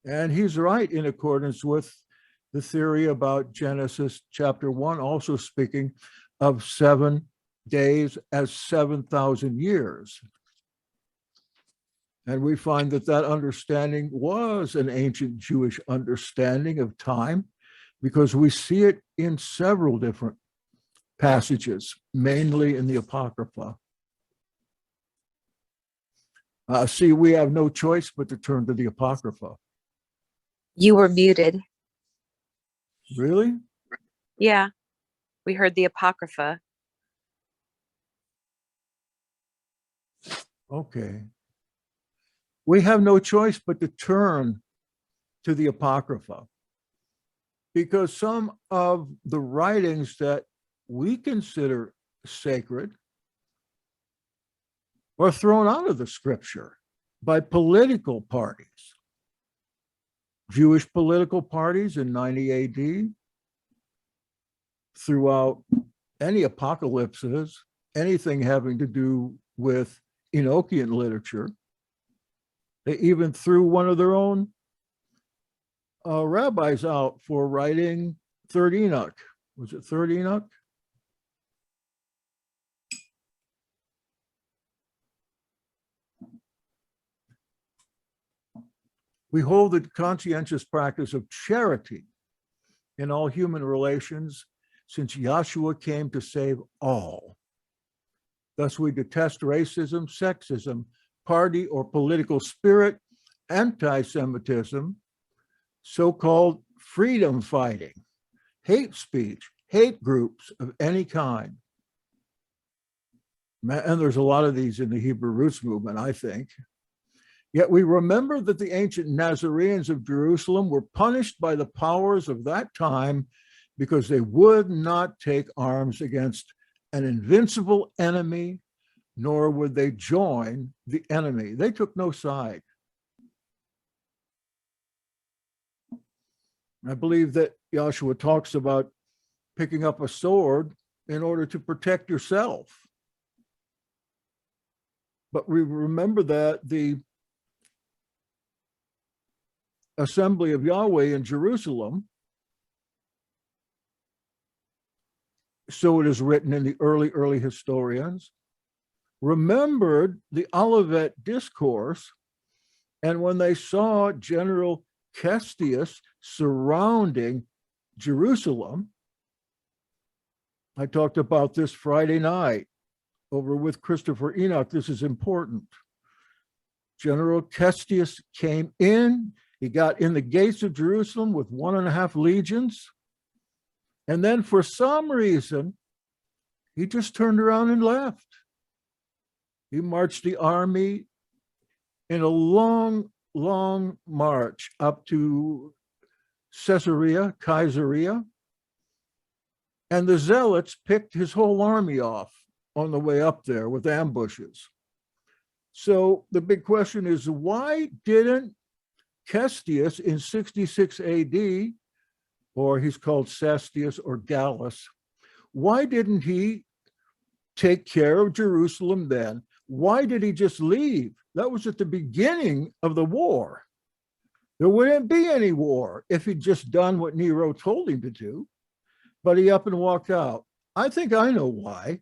And he's right in accordance with the theory about Genesis chapter 1, also speaking of 7 days as 7,000 years. And we find that that understanding was an ancient Jewish understanding of time, because we see it in several different passages, mainly in the Apocrypha. See, we have no choice but to turn to the Apocrypha. You were muted. Really? Yeah. We heard the Apocrypha. Okay. We have no choice but to turn to the Apocrypha, because some of the writings that we consider sacred are thrown out of the scripture by political parties. Jewish political parties in 90 AD, throughout any apocalypses, anything having to do with Enochian literature. They even threw one of their own rabbis out for writing Third Enoch. Was it Third Enoch? We hold the conscientious practice of charity in all human relations, since Yahshua came to save all. Thus, we detest racism, sexism, party or political spirit, anti-Semitism, so-called freedom fighting, hate speech, hate groups of any kind. And there's a lot of these in the Hebrew Roots movement, I think. Yet we remember that the ancient Nazarenes of Jerusalem were punished by the powers of that time because they would not take arms against an invincible enemy, nor would they join the enemy. They took no side. I believe that Yahshua talks about picking up a sword in order to protect yourself. But we remember that the assembly of Yahweh in Jerusalem, so it is written in the early historians, remembered the Olivet Discourse, and when they saw General Cestius surrounding Jerusalem, I talked about this Friday night over with Christopher Enoch. This is important. General Cestius came in. He got in the gates of Jerusalem with 1.5 legions. And then for some reason, he just turned around and left. He marched the army in a long march up to Caesarea. And the zealots picked his whole army off on the way up there with ambushes. So the big question is, why didn't Cestius in 66 AD, or he's called Cestius or Gallus, why didn't he take care of Jerusalem then? Why did he just leave? That was at the beginning of the war. There wouldn't be any war if he'd just done what Nero told him to do, but he up and walked out. I think I know why.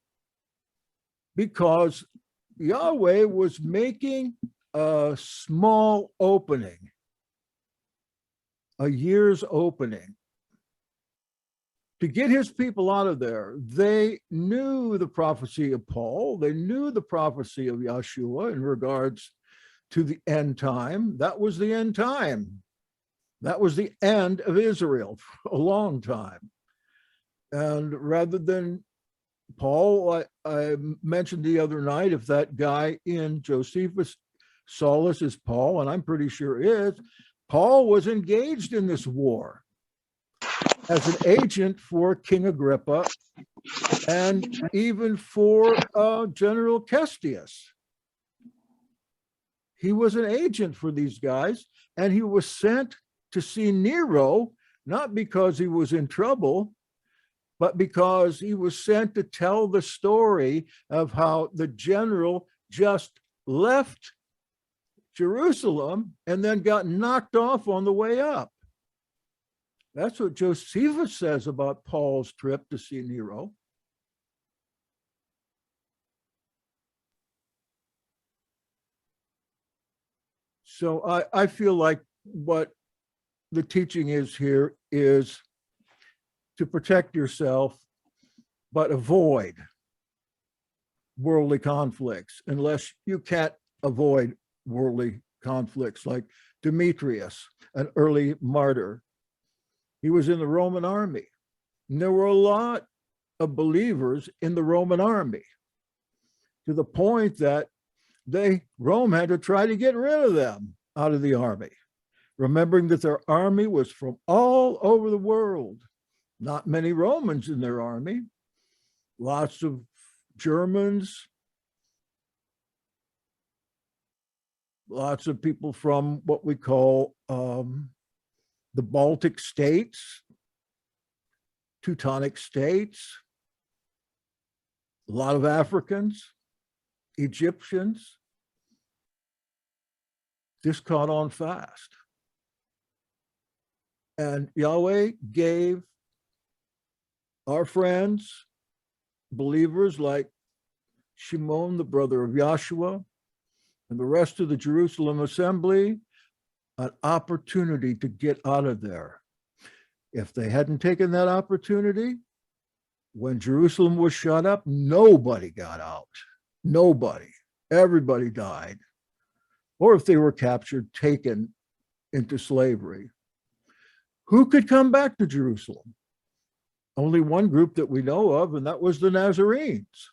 Because Yahweh was making a small opening, a year's opening, to get his people out of there. They knew the prophecy of Paul. They knew the prophecy of Yahshua in regards to the end time. That was the end time. That was the end of Israel for a long time. And rather than Paul, I mentioned the other night, if that guy in Josephus Saulus is Paul, and I'm pretty sure is, Paul was engaged in this war as an agent for King Agrippa and even for General Cestius. He was an agent for these guys, and he was sent to see Nero, not because he was in trouble, but because he was sent to tell the story of how the general just left Jerusalem and then got knocked off on the way up. That's what Josephus says about Paul's trip to see Nero. So I feel like what the teaching is here is to protect yourself, but avoid worldly conflicts unless you can't avoid worldly conflicts, like Demetrius, an early martyr. He was in the Roman army, and there were a lot of believers in the Roman army, to the point that Rome had to try to get rid of them out of the army, remembering that their army was from all over the world. Not many Romans in their army, lots of Germans, lots of people from what we call the Baltic states, Teutonic states, a lot of Africans, Egyptians. This caught on fast. And Yahweh gave our friends, believers like Shimon, the brother of Joshua, and the rest of the Jerusalem assembly, an opportunity to get out of there. If they hadn't taken that opportunity, when Jerusalem was shut up, nobody got out. Nobody. Everybody died. Or if they were captured, taken into slavery. Who could come back to Jerusalem? Only one group that we know of, and that was the Nazarenes.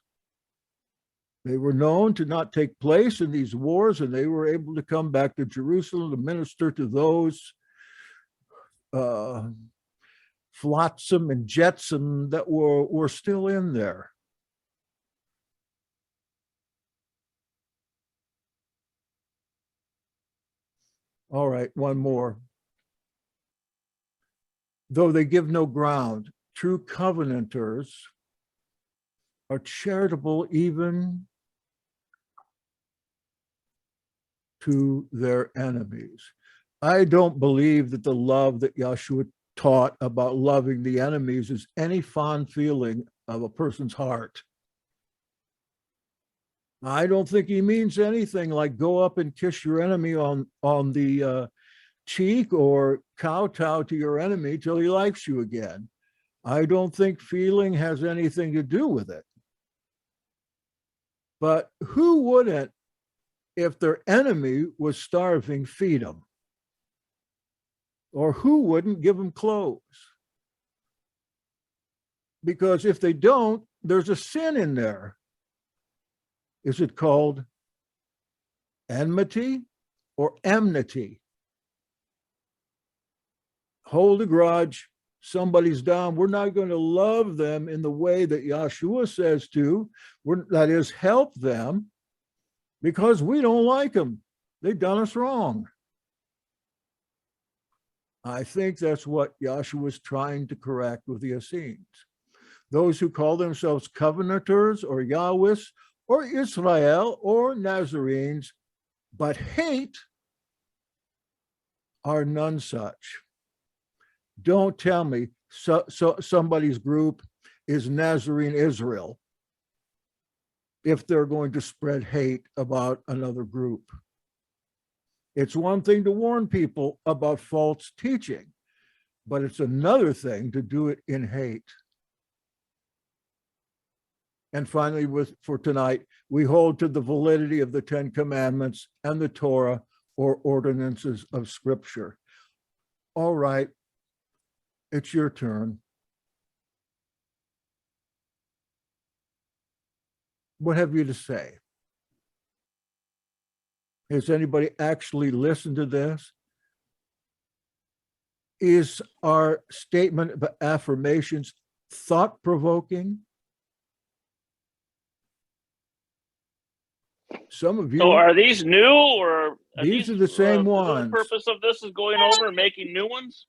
They were known to not take place in these wars, and they were able to come back to Jerusalem to minister to those flotsam and jetsam that were still in there. All right, one more. Though they give no ground, true covenanters are charitable even to their enemies. I don't believe that the love that Yahshua taught about loving the enemies is any fond feeling of a person's heart. I don't think he means anything like go up and kiss your enemy on the cheek or kowtow to your enemy till he likes you again. I don't think feeling has anything to do with it. But who wouldn't, if their enemy was starving, feed them? Or who wouldn't give them clothes? Because if they don't, there's a sin in there. Is it called enmity or enmity? Hold a grudge, somebody's down. We're not going to love them in the way that Yahshua says to, that is, help them, because we don't like them. They've done us wrong. I think that's what Yahshua was trying to correct with the Essenes. Those who call themselves covenanters or Yahwehs or Israel or Nazarenes, but hate, are none such. Don't tell me somebody's group is Nazarene Israel if they're going to spread hate about another group. It's one thing to warn people about false teaching, but it's another thing to do it in hate. And finally, for tonight, we hold to the validity of the Ten Commandments and the Torah, or ordinances of Scripture. All right, it's your turn. What have you to say? Has anybody actually listened to this? Is our statement of affirmations thought-provoking? Some of you. So are these new, or These are the same ones. The purpose of this is going over and making new ones?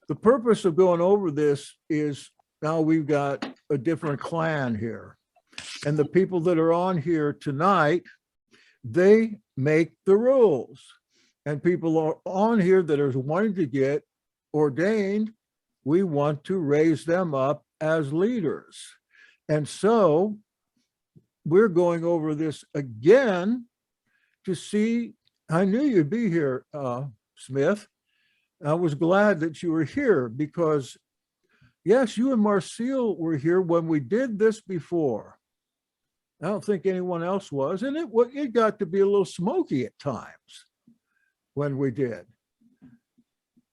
The purpose of going over this is now we've got a different clan here. And the people that are on here tonight, they make the rules. And people are on here that are wanting to get ordained. We want to raise them up as leaders. And so we're going over this again to see. I knew you'd be here, Smith. I was glad that you were here because, yes, you and Marcel were here when we did this before. I don't think anyone else was, and it got to be a little smoky at times when we did.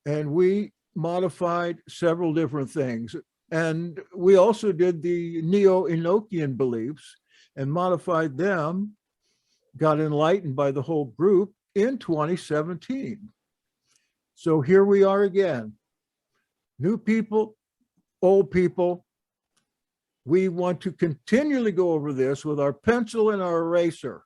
And we modified several different things. And we also did the Neo-Enochian beliefs and modified them, got enlightened by the whole group in 2017. So here we are again. New people, old people. We want to continually go over this with our pencil and our eraser.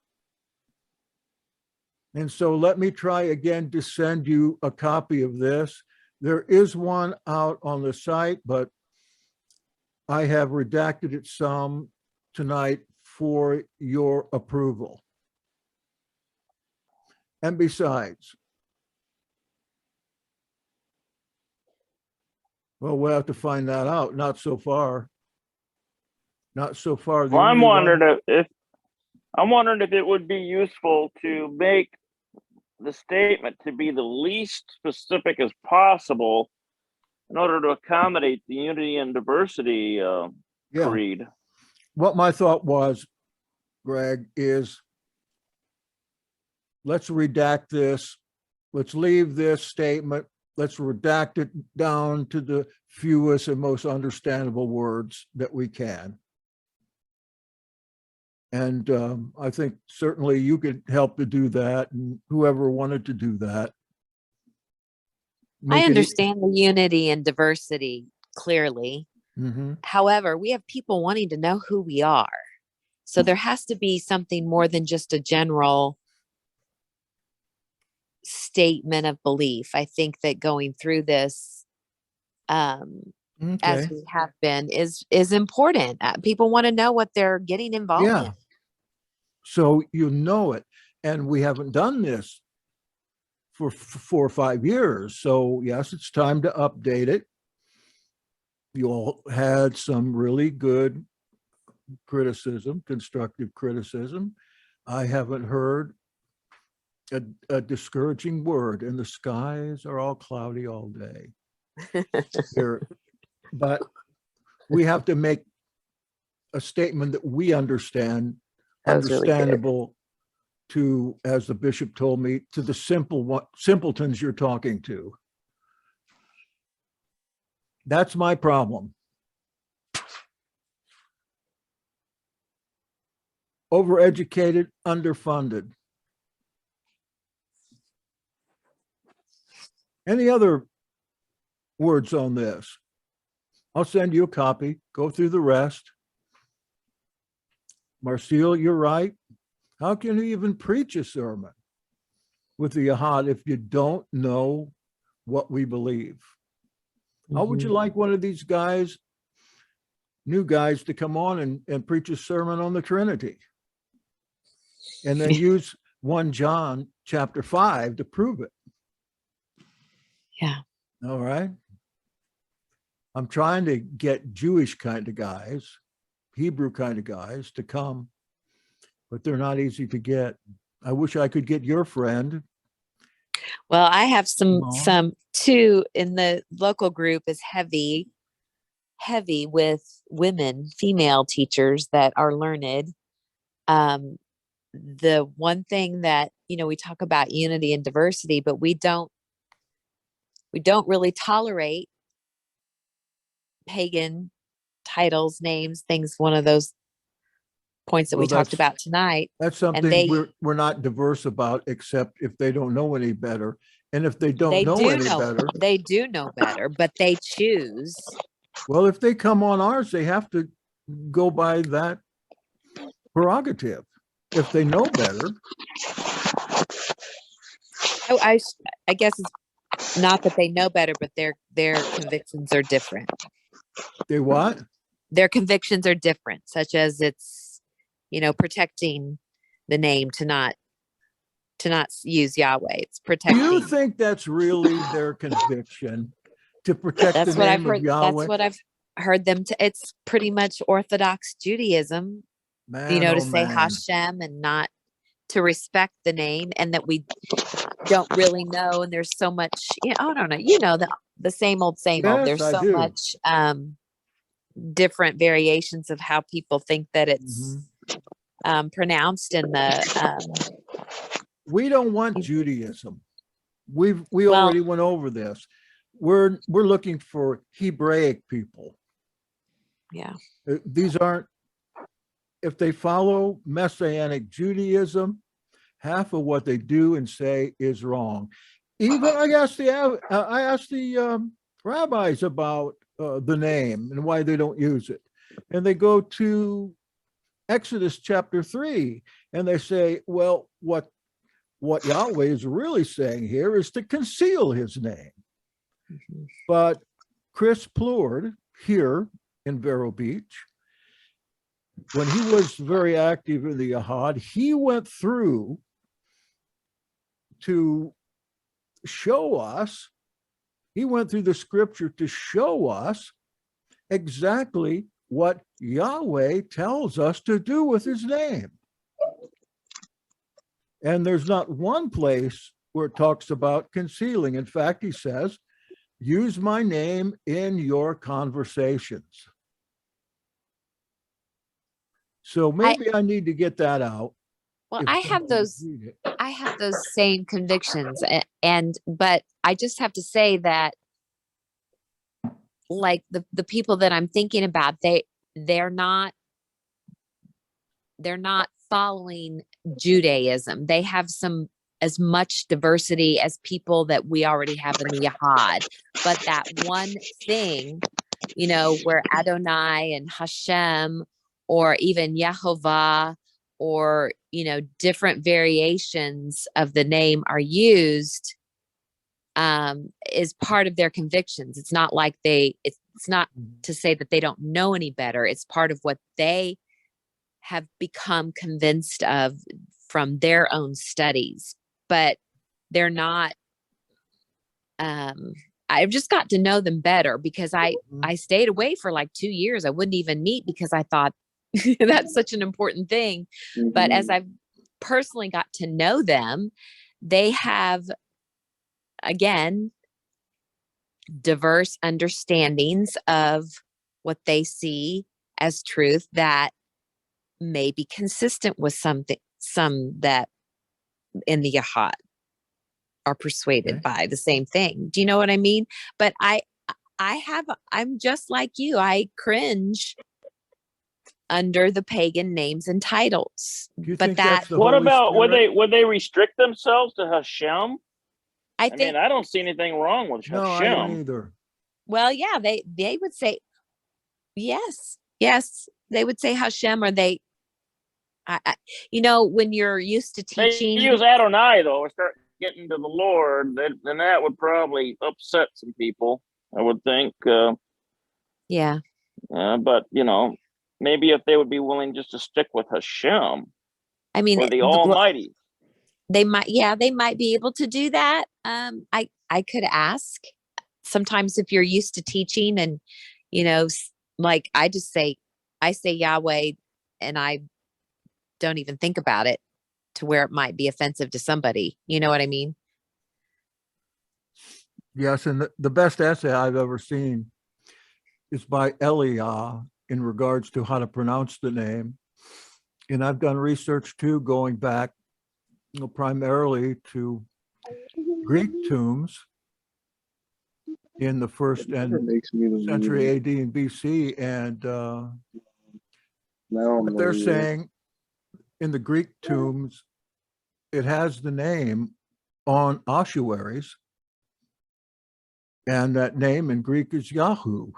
And so let me try again to send you a copy of this. There is one out on the site, but I have redacted it some tonight for your approval. And besides, well, we'll have to find that out. Not so far. Not so far. Well, I'm wondering if it would be useful to make the statement to be the least specific as possible in order to accommodate the unity and diversity creed. What my thought was, Greg, is let's redact this. Let's leave this statement. Let's redact it down to the fewest and most understandable words that we can. And I think certainly you could help to do that, and whoever wanted to do that. I understand the unity and diversity clearly. Mm-hmm. However, we have people wanting to know who we are. So there has to be something more than just a general statement of belief. I think that going through this, as we have been, is important. People want to know what they're getting involved in. So you know it. And we haven't done this for 4 or 5 years. So yes, it's time to update it. You all had some really good criticism, constructive criticism. I haven't heard a discouraging word, and the skies are all cloudy all day. But we have to make a statement that we understand, understandable to, as the bishop told me, to the simpletons you're talking to. That's my problem. Overeducated, underfunded. Any other words on this? I'll send you a copy. Go through the rest. Marcel, you're right. How can you even preach a sermon with the Yahad if you don't know what we believe? How would you like one of these guys, new guys, to come on and preach a sermon on the Trinity? And then use 1 John chapter 5 to prove it. Yeah. All right. I'm trying to get Jewish kind of guys, Hebrew kind of guys to come, but they're not easy to get. I wish I could get your friend. Well, I have some too in the local group is heavy with women, female teachers that are learned. The one thing that, we talk about unity and diversity, but we don't really tolerate pagan titles, names, things. One of those points that Well, we talked that's- about tonight. That's something they- we're not diverse about, except if they don't know any better. And if they don't They know do any know, better, they do know better, but they choose. well, if they come on ours, they have to go by that prerogative. If they know better, I guess it's not that they know better, but their convictions are different. they what? Their convictions are different, such as it's, protecting the name to not use Yahweh. It's Do protecting. you think that's really their conviction, to protect That's the what name I've heard. of Yahweh? That's what I've heard them to. It's pretty much Orthodox Judaism, Man, to oh, say man. Hashem and not to respect the name, and that we don't really know. And there's so much, I don't know, the same old, same old. Yes, There's I so do. much different variations of how people think that it's pronounced in the We don't want Judaism. We Well- already went over this. We're looking for Hebraic people. yeah. These aren't, if they follow Messianic Judaism, half of what they do and say is wrong. Even I asked the rabbis about the name and why they don't use it. And they go to Exodus chapter 3 and they say, well, what Yahweh is really saying here is to conceal his name. But Chris Plord here in Vero Beach, when he was very active in the Yahad, he went through to show us, he went through the scripture to show us exactly what Yahweh tells us to do with his name. And there's not one place where it talks about concealing. In fact, he says, use my name in your conversations. So maybe I need to get that out. Well, if I have somebody those. read it. I have those same convictions, but I just have to say that, like the people that I'm thinking about, they're not following Judaism. They have as much diversity as people that we already have in the Yahad. But that one thing, where Adonai and Hashem, or even Yehovah, or, different variations of the name are used, is part of their convictions. It's not like it's not to say that they don't know any better. It's part of what they have become convinced of from their own studies, but they're not, I've just got to know them better because I stayed away for like 2 years. I wouldn't even meet because I thought that's such an important thing. But as I've personally got to know them, they have, again, diverse understandings of what they see as truth that may be consistent with some that in the Yahad are persuaded by the same thing. Do you know what I mean? But I'm just like you. I cringe under the pagan names and titles. Do you But think that, that's the What Holy about Spirit? would they restrict themselves to Hashem? I I think, mean, I don't see anything wrong with No, I don't Hashem. either. well, yeah, they would say, yes, they would say Hashem, or they, when you're used to They teaching. use Adonai though, or start getting to the Lord, then that would probably upset some people, I would think. Yeah. But maybe if they would be willing just to stick with Hashem, I mean, or the Almighty. they might be able to do that. I could ask. Sometimes if you're used to teaching and, like I say Yahweh and I don't even think about it to where it might be offensive to somebody. You know what I mean? Yes, and the best essay I've ever seen is by Eliah in regards to how to pronounce the name. And I've done research too, going back primarily to Greek tombs in the first century AD and BC. And what they're saying in the Greek tombs, it has the name on ossuaries, and that name in Greek is Yahu.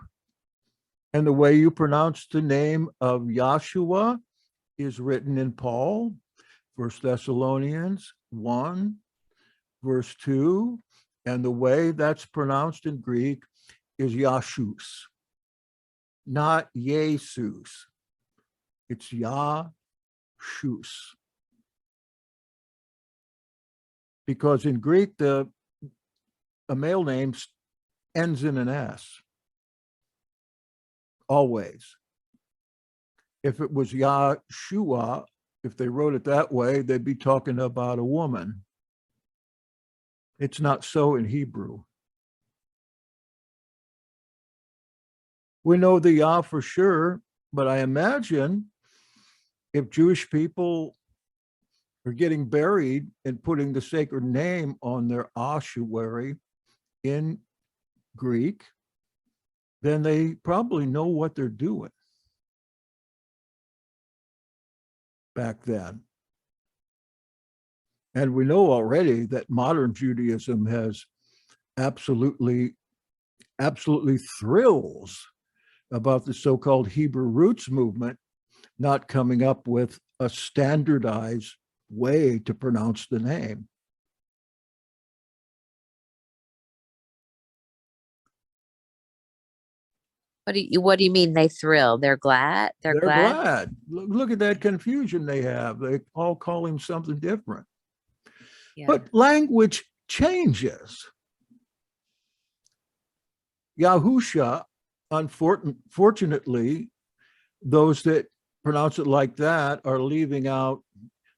And the way you pronounce the name of Yahshua is written in Paul, 1 Thessalonians 1, verse 2, and the way that's pronounced in Greek is Yashus, not Jesus. It's Yashus. Because in Greek, a male name ends in an S. Always. If it was Yahshua, if they wrote it that way, they'd be talking about a woman. It's not so in Hebrew. We know the Yah for sure, but I imagine if Jewish people are getting buried and putting the sacred name on their ossuary in Greek, then they probably know what they're doing back then. And we know already that modern Judaism has absolutely thrills about the so-called Hebrew roots movement not coming up with a standardized way to pronounce the name. What do you mean they thrill? They're glad? They're glad? Glad. Look at that confusion they have. They all call him something different. Yeah. But language changes. Yahusha, unfortunately, those that pronounce it like that are leaving out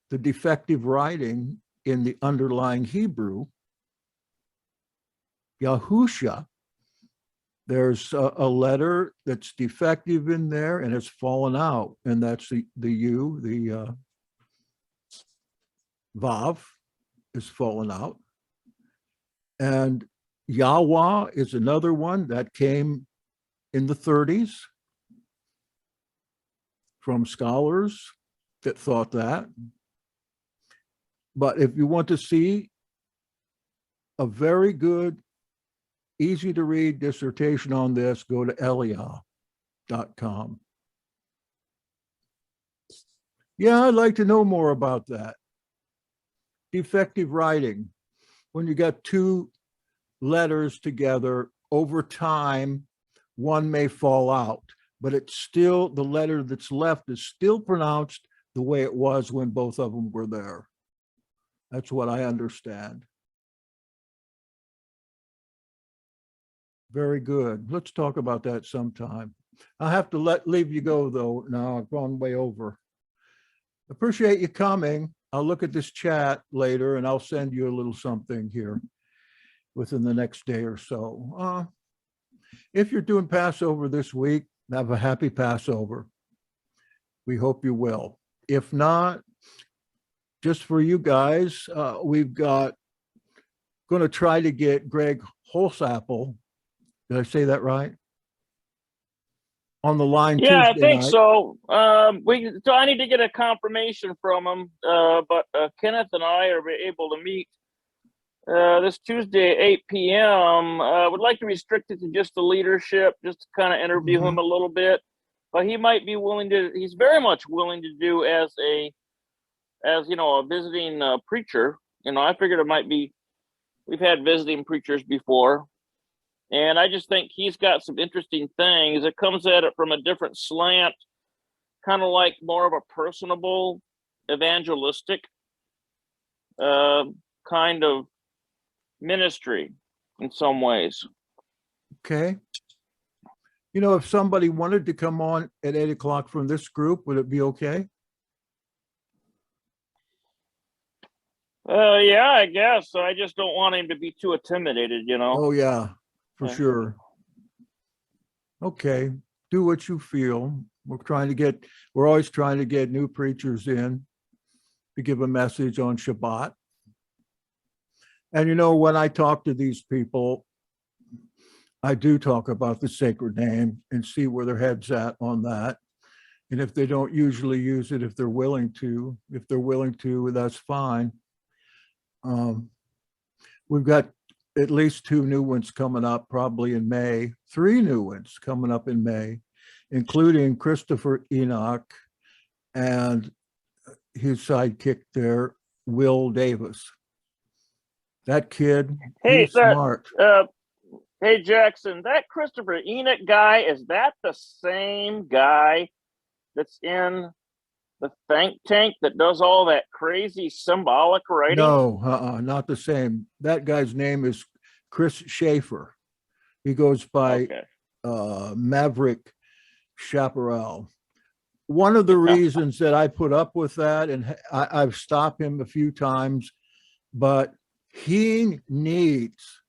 the defective writing in the underlying Hebrew. Yahusha, there's a letter that's defective in there and it's fallen out, and that's the U, the Vav is fallen out. And Yahweh is another one that came in the 30s from scholars that thought that. But if you want to see a very good, easy to read dissertation on this, go to Eliah.com. Yeah, I'd like to know more about that. Defective writing. When you got two letters together, over time, one may fall out, but it's still, the letter that's left is still pronounced the way it was when both of them were there. That's what I understand. Very good. Let's talk about that sometime. I'll have to leave you go though. Now I've gone way over. Appreciate you coming. I'll look at this chat later and I'll send you a little something here within the next day or so. If you're doing Passover this week, have a happy Passover. We hope you will. If not, just for you guys, we've got going to try to get Greg Holsapple. Did I say that right? On the line Yeah, Tuesday I think night. so. So I need to get a confirmation from him, but Kenneth and I are able to meet this Tuesday at 8 p.m. Would like to restrict it to just the leadership, just to kind of interview him a little bit. But he might be willing to. He's very much willing to do as a visiting preacher. I figured it might be. We've had visiting preachers before. And I just think he's got some interesting things. It comes at it from a different slant, kind of like more of a personable, evangelistic kind of ministry in some ways. Okay. If somebody wanted to come on at 8 o'clock from this group, would it be okay? Yeah, I guess. I just don't want him to be too intimidated, Oh, yeah, for sure. Okay. Do what you feel. We're always trying to get new preachers in to give a message on Shabbat. And when I talk to these people, I do talk about the sacred name and see where their head's at on that. And if they don't usually use it, if they're willing to, that's fine. We've got at least 2 new ones coming up probably in May, 3 new ones coming up in May, including Christopher Enoch and his sidekick there, Will Davis. That kid, Hey, he's smart. Hey, Jackson, that Christopher Enoch guy, is that the same guy that's in the think tank that does all that crazy symbolic writing? No, not the same. That guy's name is Chris Schaefer. He goes by Okay. Maverick Chaparral. One of the reasons that I put up with that, and I've stopped him a few times, but he needs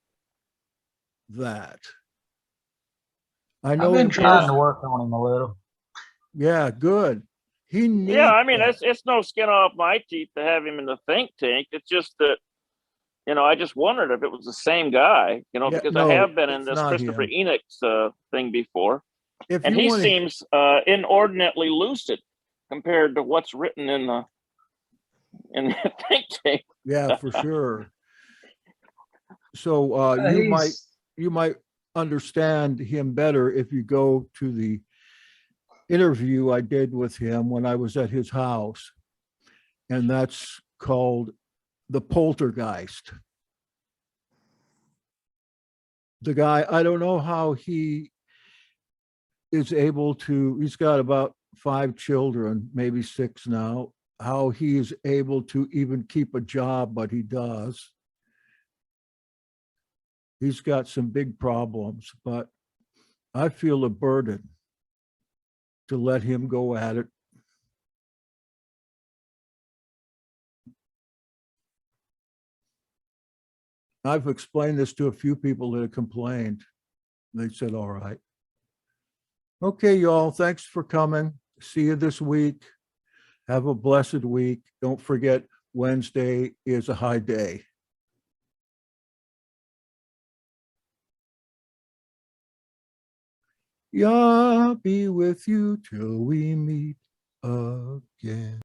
that. I know I've been him trying to work on him a little. Yeah, good. He needs Yeah, I mean, that. it's no skin off my teeth to have him in the think tank. It's just that, I just wondered if it was the same guy, Yeah, because no, I have been in it's this not Christopher him. Enoch's thing before, If and you he want to, seems inordinately lucid compared to what's written in the think tank. yeah, for sure. So He's you might understand him better if you go to the interview I did with him when I was at his house, and that's called The Poltergeist. The guy, I don't know how he is able to, he's got about 5 children, maybe 6 now, how he is able to even keep a job, but he does. He's got some big problems, but I feel a burden to let him go at it. I've explained this to a few people that have complained. They said, all right. Okay, y'all, thanks for coming. See you this week. Have a blessed week. Don't forget, Wednesday is a high day. Yah be with you till we meet again.